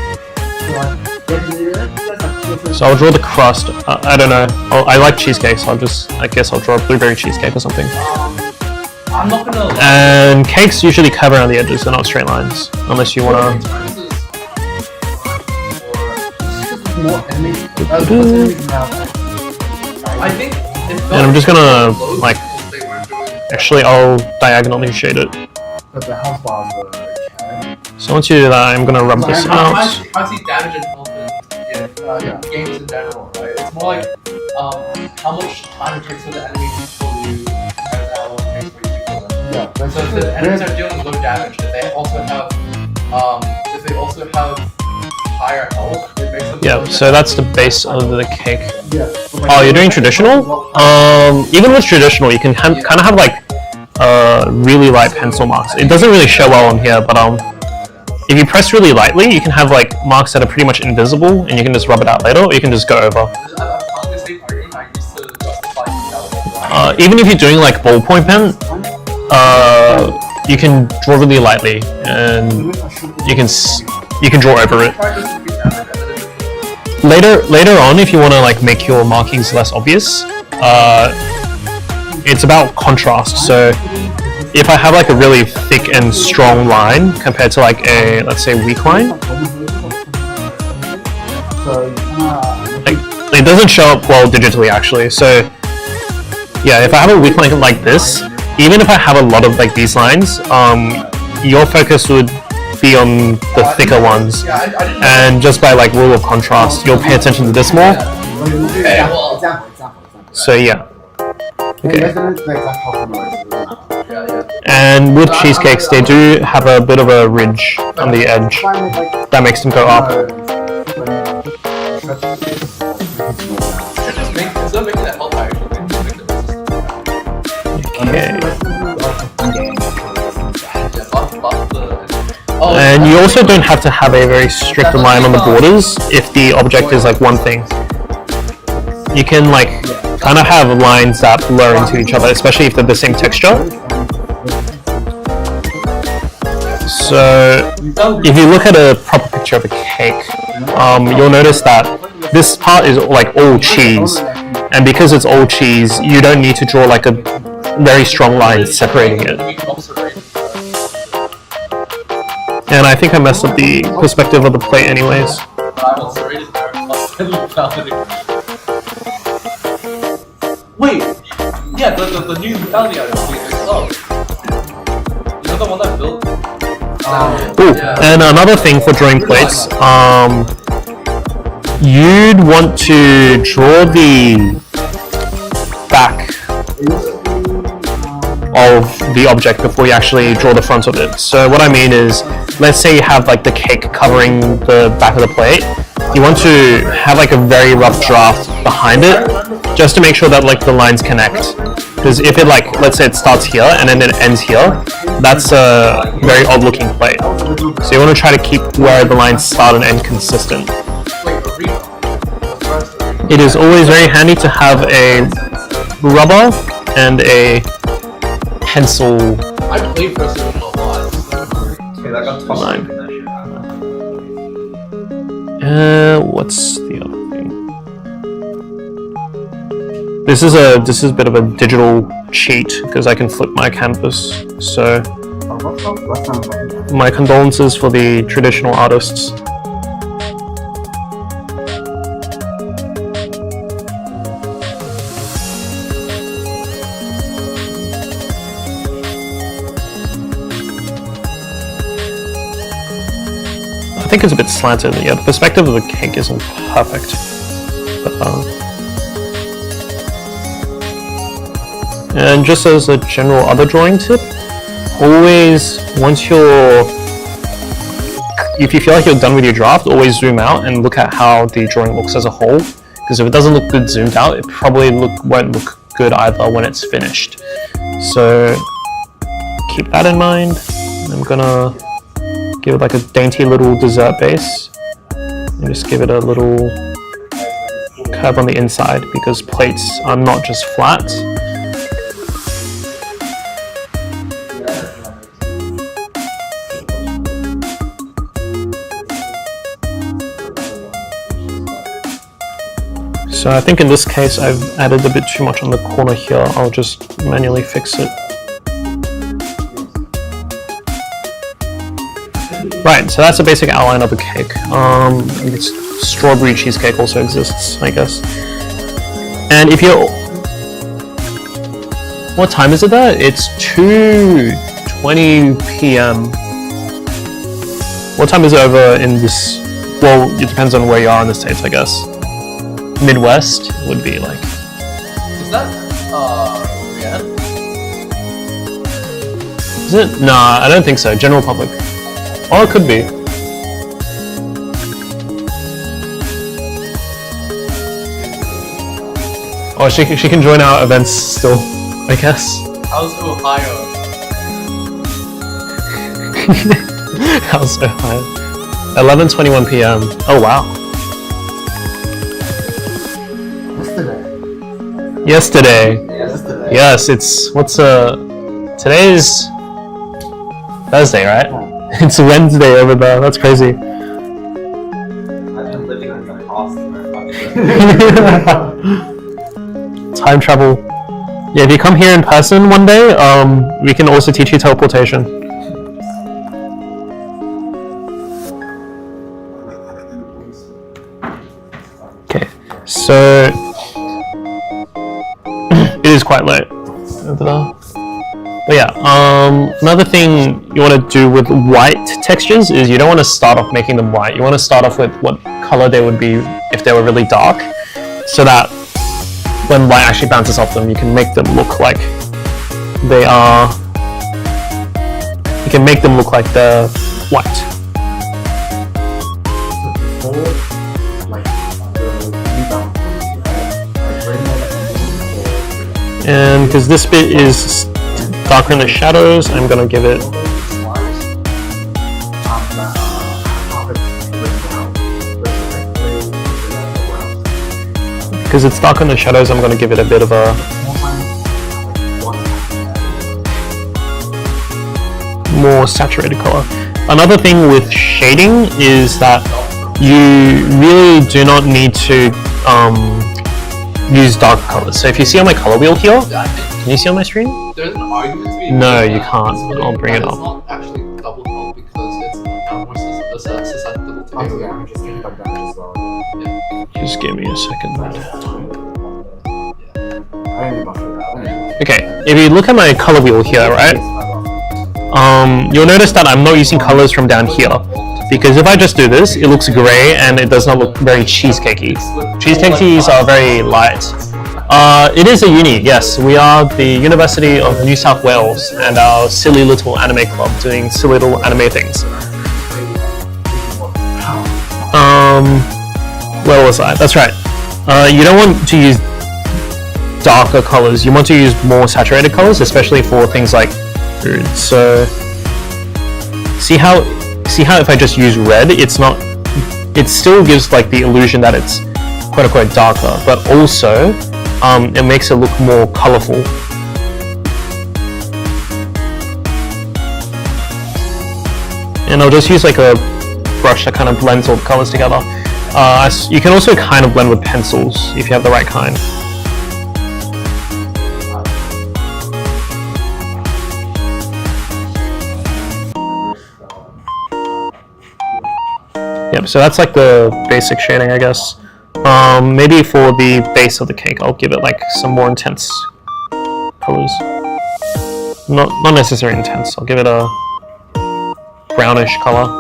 A: So I'll draw the crust. I don't know. I like cheesecake, so I guess I'll draw a blueberry cheesecake or something.
C: I'm not gonna.
A: And cakes usually curve around the edges, they're not straight lines, unless you wanna.
C: I think.
A: And I'm just gonna like. Actually, I'll diagonally shade it. So once you do that, I'm gonna rub this out.
B: I see damage and health in games in general, right? It's more like how much time it takes for the enemy to kill you compared to how long it takes for you to kill them. So if the enemies are dealing low damage, if they also have higher health, it makes them.
A: Yeah, so that's the base of the cake. Oh, you're doing traditional? Even with traditional, you can kind of have like really light pencil marks. It doesn't really show well on here, but if you press really lightly, you can have like marks that are pretty much invisible, and you can just rub it out later, or you can just go over. Even if you're doing like ballpoint pen, you can draw really lightly, and you can draw over it. Later on, if you want to like make your markings less obvious, it's about contrast. So if I have like a really thick and strong line compared to like a, let's say, weak line, like, it doesn't show up well digitally actually. So yeah, if I have a weak line like this, even if I have a lot of like these lines, your focus would be on the thicker ones, and just by like rule of contrast, you'll pay attention to this more. So yeah. Okay. And with cheesecakes, they do have a bit of a ridge on the edge that makes them go up. Okay. And you also don't have to have a very strict line on the borders if the object is like one thing. You can like kind of have lines that blur into each other, especially if they're the same texture. So if you look at a proper picture of a cake, you'll notice that this part is like all cheese, and because it's all cheese, you don't need to draw like a very strong line separating it. And I think I messed up the perspective of the plate anyways.
C: Wait, yeah, the new bounty item is up. Is that the one that built?
A: Ooh, and another thing for drawing plates, you'd want to draw the back of the object before you actually draw the front of it. So what I mean is, let's say you have like the cake covering the back of the plate. You want to have like a very rough draft behind it, just to make sure that like the lines connect. Because if it like, let's say it starts here and then it ends here, that's a very odd looking plate. So you want to try to keep where the lines start and end consistent. It is always very handy to have a rubber and a pencil line. What's the other thing? This is a bit of a digital cheat because I can flip my canvas. So my condolences for the traditional artists. I think it's a bit slanted. Yeah, the perspective of the cake isn't perfect. But, and just as a general other drawing tip, always, if you feel like you're done with your draft, always zoom out and look at how the drawing looks as a whole. Because if it doesn't look good zoomed out, it probably won't look good either when it's finished. So keep that in mind. I'm gonna give it like a dainty little dessert base and just give it a little curve on the inside because plates are not just flat. So I think in this case I've added a bit too much on the corner here. I'll just manually fix it. Right, so that's a basic outline of a cake. Strawberry cheesecake also exists, I guess. And if you're... What time is it there? It's 2:20 p.m. What time is it over in this... Well, it depends on where you are in the States, I guess. Midwest would be like...
B: Is that, Riyadh?
A: Is it? Nah, I don't think so. General public. Or it could be. Or she can join our events still, I guess.
B: How's Ohio?
A: How's Ohio? 11:21 p.m. Oh wow. Yesterday. Yes, it's today's Thursday, right? It's Wednesday over there. That's crazy.
C: I've been living in the past.
A: Time travel. Yeah, if you come here in person one day, we can also teach you teleportation. Okay, so it is quite late over there. But yeah, another thing you want to do with white textures is you don't want to start off making them white. You want to start off with what color they would be if they were really dark, so that when light actually bounces off them, you can make them look like they are. You can make them look like they're white. And because this bit is darker in the shadows, I'm gonna give it. Because it's dark in the shadows, I'm gonna give it a bit of a more saturated color. Another thing with shading is that you really do not need to use dark colors. So if you see on my color wheel here, can you see on my screen?
B: There's an argument to be
A: No, you can't. I'll bring it up.
B: It's not actually double tone because it's now more susceptible to
A: Just give me a second. Okay, if you look at my color wheel here, right? You'll notice that I'm not using colors from down here. Because if I just do this, it looks grey and it does not look very cheesecakey. Cheesecakes are very light. It is a uni, yes. We are the University of New South Wales and our silly little anime club doing silly little anime things. Where was I? That's right. You don't want to use darker colors. You want to use more saturated colors, especially for things like food. So, see how if I just use red, it still gives like the illusion that it's quote unquote darker, but also it makes it look more colorful. And I'll just use like a brush that kind of blends all the colors together. You can also kind of blend with pencils if you have the right kind. Yep, so that's like the basic shading, I guess. Maybe for the base of the cake, I'll give it like some more intense colors. Not necessarily intense, I'll give it a brownish color.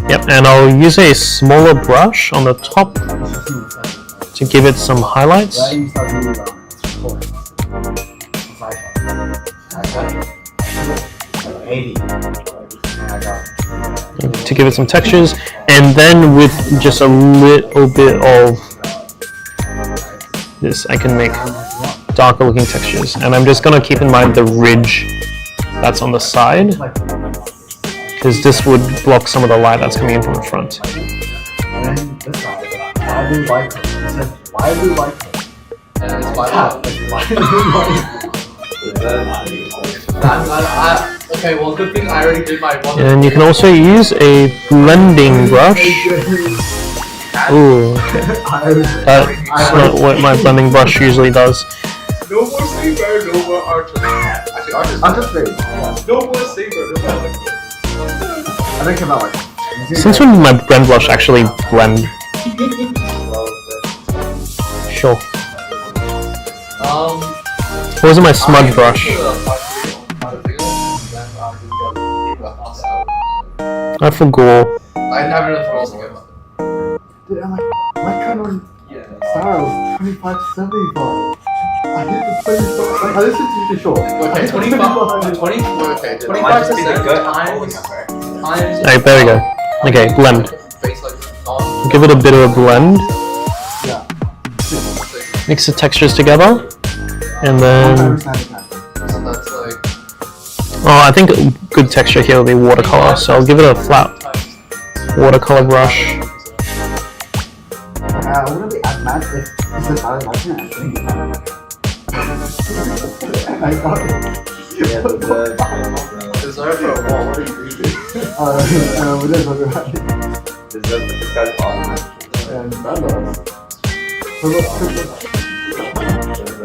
A: Yep, and I'll use a smaller brush on the top to give it some highlights. To give it some textures, and then with just a little bit of this, I can make darker looking textures. And I'm just gonna keep in mind the ridge that's on the side, because this would block some of the light that's coming in from the front.
E: And this side, why do you like her? He said, why do you like her?
B: And it's my
E: Why do you like her?
B: Okay, well, good thing I already did my one.
A: And you can also use a blending brush. Ooh, okay. That's not what my blending brush usually does.
C: No more saber, no more archer.
B: Actually, artist.
E: I'm just saying. Yeah.
C: No more saber, no more like
E: I think about like.
A: Since when did my blend brush actually blend? Sure. Or was it my smudge brush? I forgot.
B: I have enough rules to get one.
E: Dude, I'm like, my current style is 25 to 75. I hit the 25. Like, this is too short.
B: Okay, 25. 25% times.
A: Alright, there we go. Okay, blend.
B: Face like non.
A: Give it a bit of a blend.
E: Yeah.
A: Mix the textures together. And then...
B: So that's like.
A: Oh, I think a good texture here will be watercolor, so I'll give it a flat watercolor brush.
E: Wouldn't it be as mad if the style is like I got it.
B: Deserve for a wall. What are you reading?
E: We didn't look at it.
C: this guy's awesome.
E: And that was. So look.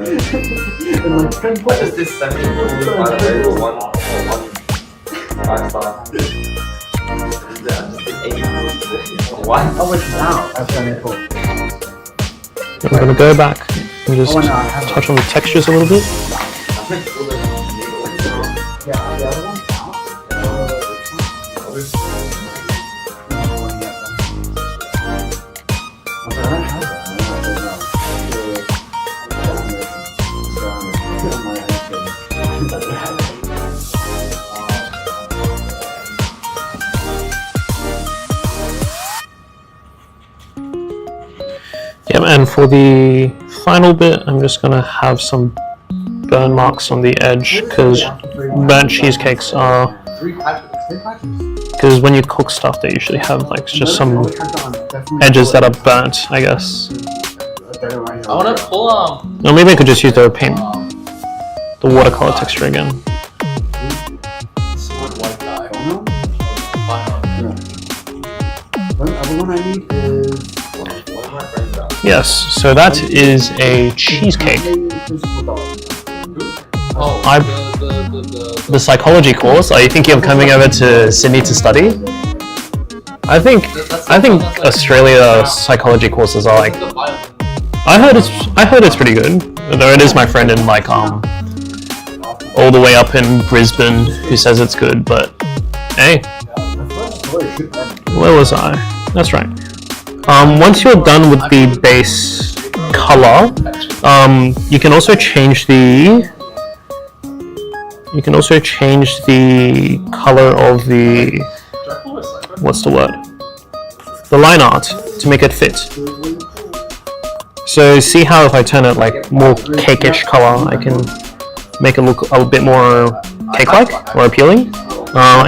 E: And like 10
C: What
E: points.
C: is this sending by the way for one 5 star? What?
E: Oh, it's now. I've done it.
A: I'm gonna go back and just touch on the textures a little bit.
E: Yeah, the other one's now.
A: Yeah, and for the final bit, I'm just gonna have some burn marks on the edge, because burnt cheesecakes are,
B: 3 patches.
A: because when you cook stuff, they usually have like just some edges that are burnt, I guess.
B: I wanna pull
A: Or maybe I could just use the paint, the watercolor texture again.
B: sword white dye.
E: The other one I need is.
A: Yes, so that is a cheesecake.
B: Oh,
A: I- The psychology course. Are you thinking of coming over to Sydney to study? I think Australia psychology courses are like. I heard it's pretty good. Though it is my friend in like all the way up in Brisbane who says it's good. But hey, where was I? That's right. Once you're done with the base color, you can also change the color of the, what's the word? The line art to make it fit. So see how if I turn it like more cake-ish color, I can make it look a bit more cake-like or appealing.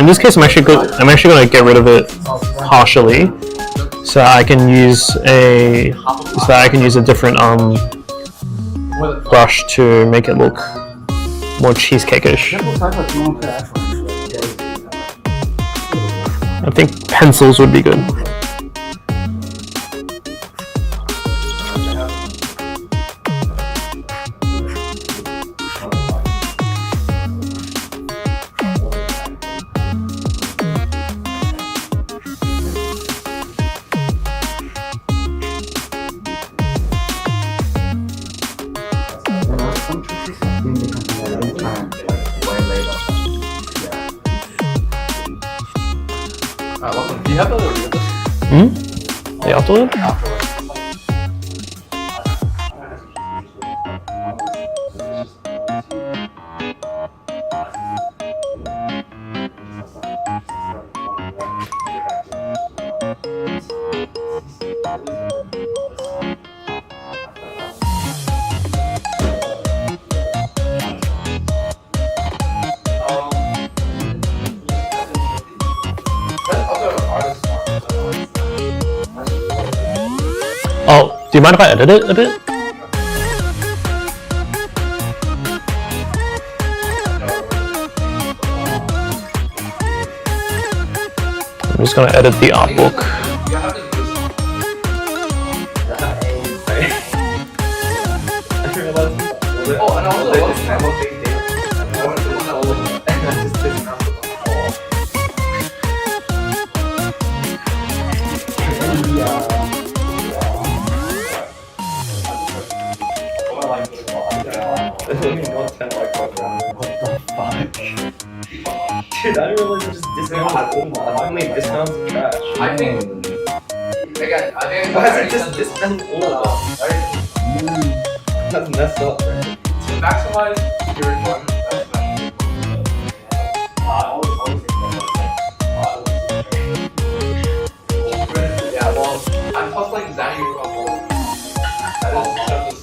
A: In this case, I'm actually going to get rid of it partially. So I can use a different brush to make it look more cheesecake-ish. I think pencils would be good.
B: Welcome. Do you have a realistic
A: The afterward? Oh, do you mind if I edit it a bit? I'm just gonna edit the art book.
B: You have to do this. Oh, and also what's kind of big thing? I want to do one all of it. And then just discount it.
C: Dude, I didn't realize it was just discounts. I made discounts and trash.
B: I think again, I think
C: Why is it just discount all of them? That's messed up, right?
B: to maximize your enjoyment. That's yeah, well, I'm hustling Zanny from home. That is just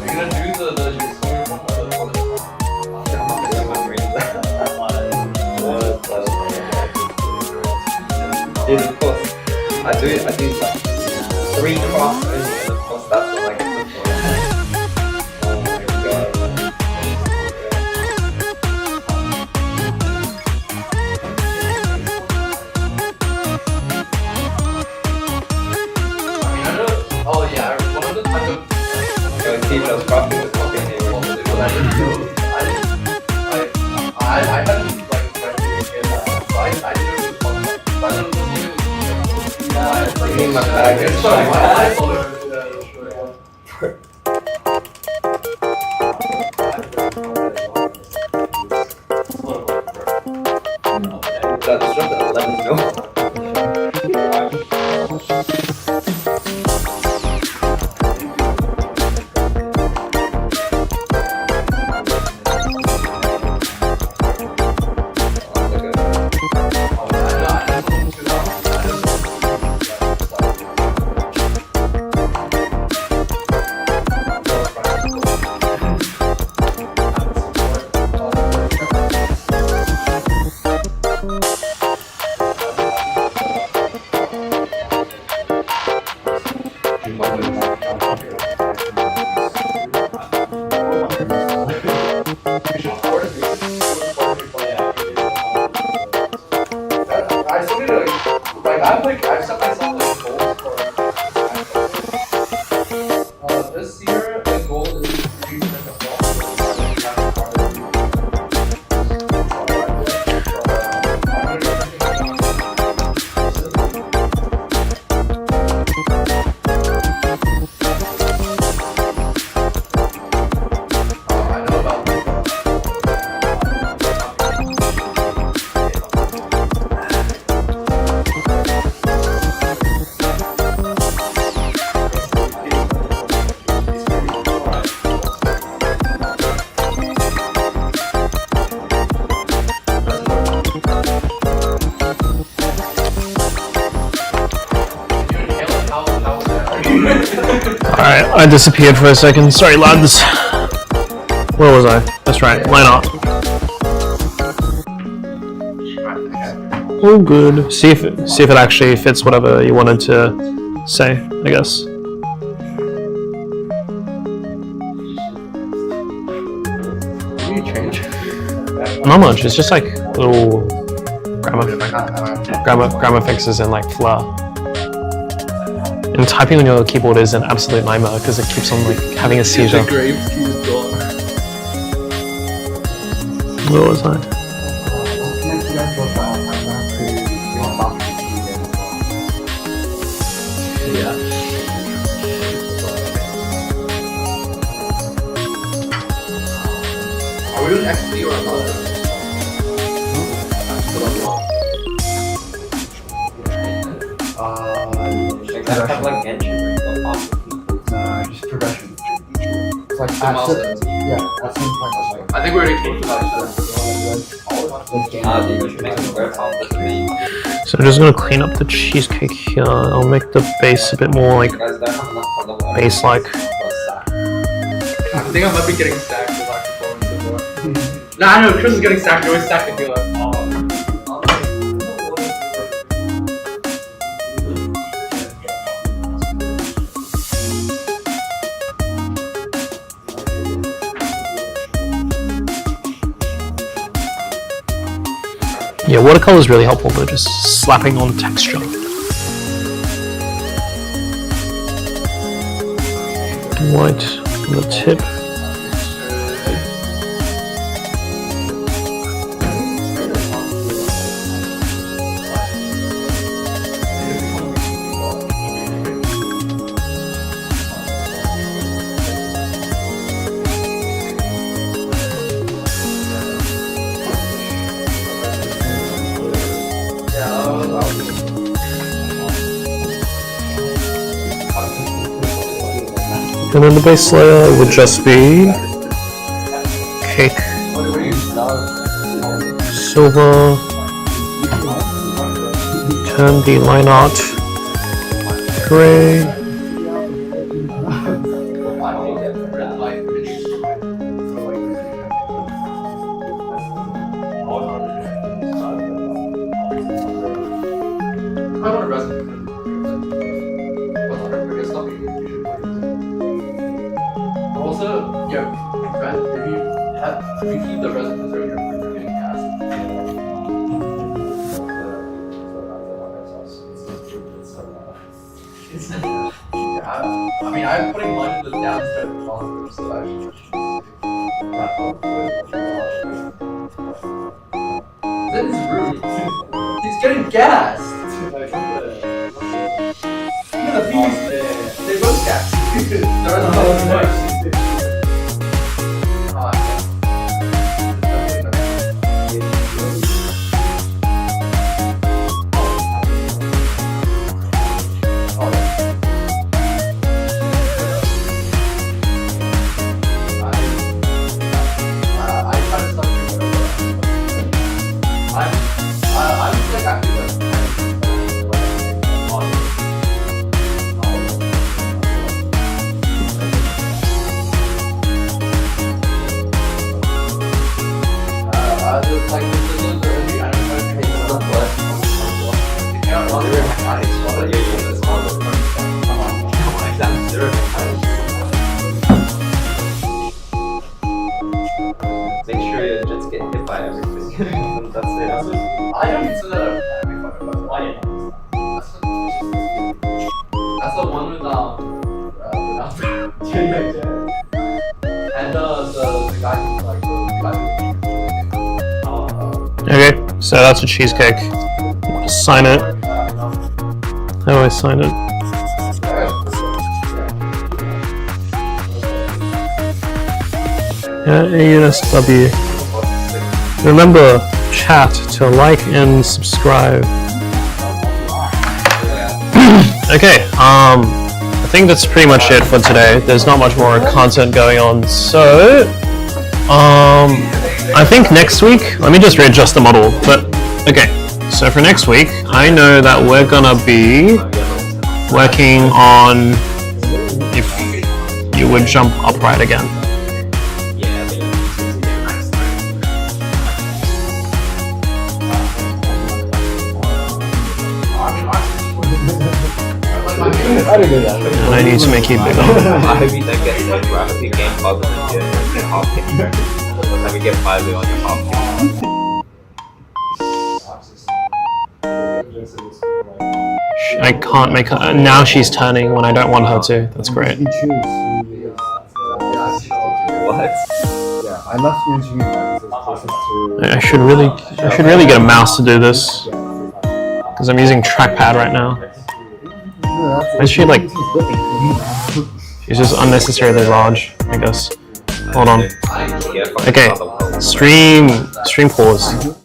B: You're gonna do the swimming one or the
C: Dude, of course. I do like 3 crafts only, and of course that's what I get the point. Oh my god.
B: I mean, I know. Oh yeah, one of the type of.
C: Yo, Steve, I was crafting with fucking here.
B: I hadn't like so I did it with one. I don't know.
C: Give me my bag.
B: It's so
C: That's just at 11 mil.
B: I still need to I've set myself like goals for this year the goal is to reach like a I know about
A: Alright, I disappeared for a second. Sorry, lads. Where was I? That's right, line art. Oh, good. See if it actually fits whatever you wanted to say, I guess.
E: You change.
A: Not much. It's just like little grammar fixes and like flair. And typing on your keyboard is an absolute nightmare because it keeps on like having a seizure.
D: Graves key is gone.
A: Where was I?
B: Are we doing XP or another?
C: Like that have like engine ring or off.
E: Just progression. It's like
B: Two milestones.
E: yeah, at some point.
B: I think we already talked about it.
C: You should make a square top with me.
A: So I'm just gonna clean up the cheesecake here. I'll make the base a bit more like
C: You guys don't have enough for the
A: base-like.
B: think I might be getting stacked with like performance more. Nah, I know Chris is getting stacked. You're always stacked and healer.
A: Yeah, watercolor is really helpful for just slapping on texture. White on the tip. And then the base layer would just be cake, silver, turn the line art gray.
B: Also, yeah, if you keep the resin preserver, you're getting cast. I mean, I'm putting mine in the downstairs closet, so I should. That is rude. He's getting gassed. Even the bees, they both gassed.
C: Make sure you just get hit by everything. That's it.
B: I don't consider that that's the one with and the guy like the guy.
A: Okay, so that's a cheesecake. Sign it. How do I sign it? AUSW. Remember, chat, to like and subscribe. Okay, I think that's pretty much it for today. There's not much more content going on, so I think next week, let me just readjust the model, but okay, so for next week, I know that we're gonna be working on if you would jump upright again. And I need to make you bigger.
C: I hope you don't get so graphic game bugs and you're hopping. Let me get 5 on your hop.
A: I can't make her. Now she's turning when I don't want her to. That's great.
C: What?
E: Yeah, I left you engineering.
A: I should really get a mouse to do this because I'm using trackpad right now. Is she like? She's just unnecessarily large, I guess. Hold on. Okay, stream pause.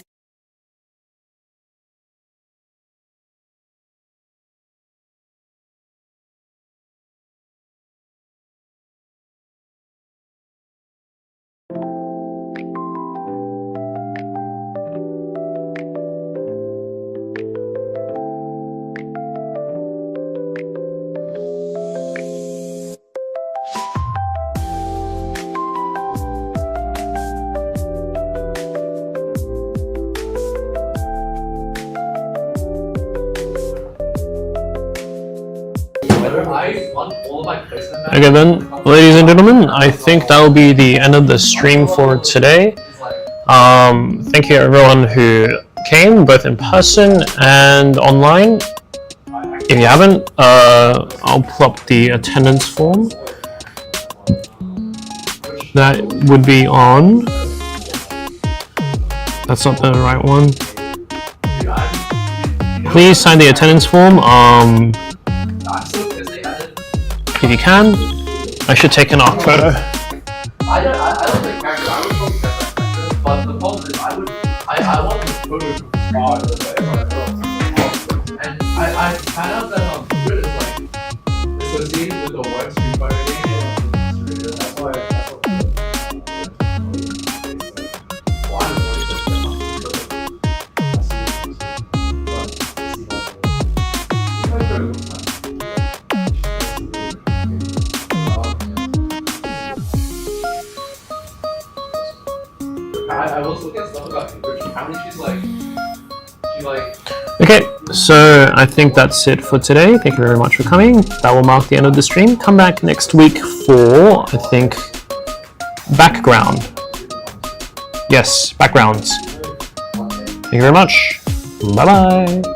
B: I want all of my placement.
A: Okay then, ladies and gentlemen, I think that will be the end of the stream for today. Thank you everyone who came, both in person and online. If you haven't, I'll pull up the attendance form. That would be on. That's not the right one. Please sign the attendance form. If you can, I should take an art photo.
B: I don't think character. I would probably get that character, but the problem is I want this photo to start and I found out that good is like associated with the word Street Fighter game. That's why I was looking at stuff about English. Apparently she's like
A: Okay, so I think that's it for today. Thank you very much for coming. That will mark the end of the stream. Come back next week for, I think, background. Yes, backgrounds. Thank you very much. Bye-bye.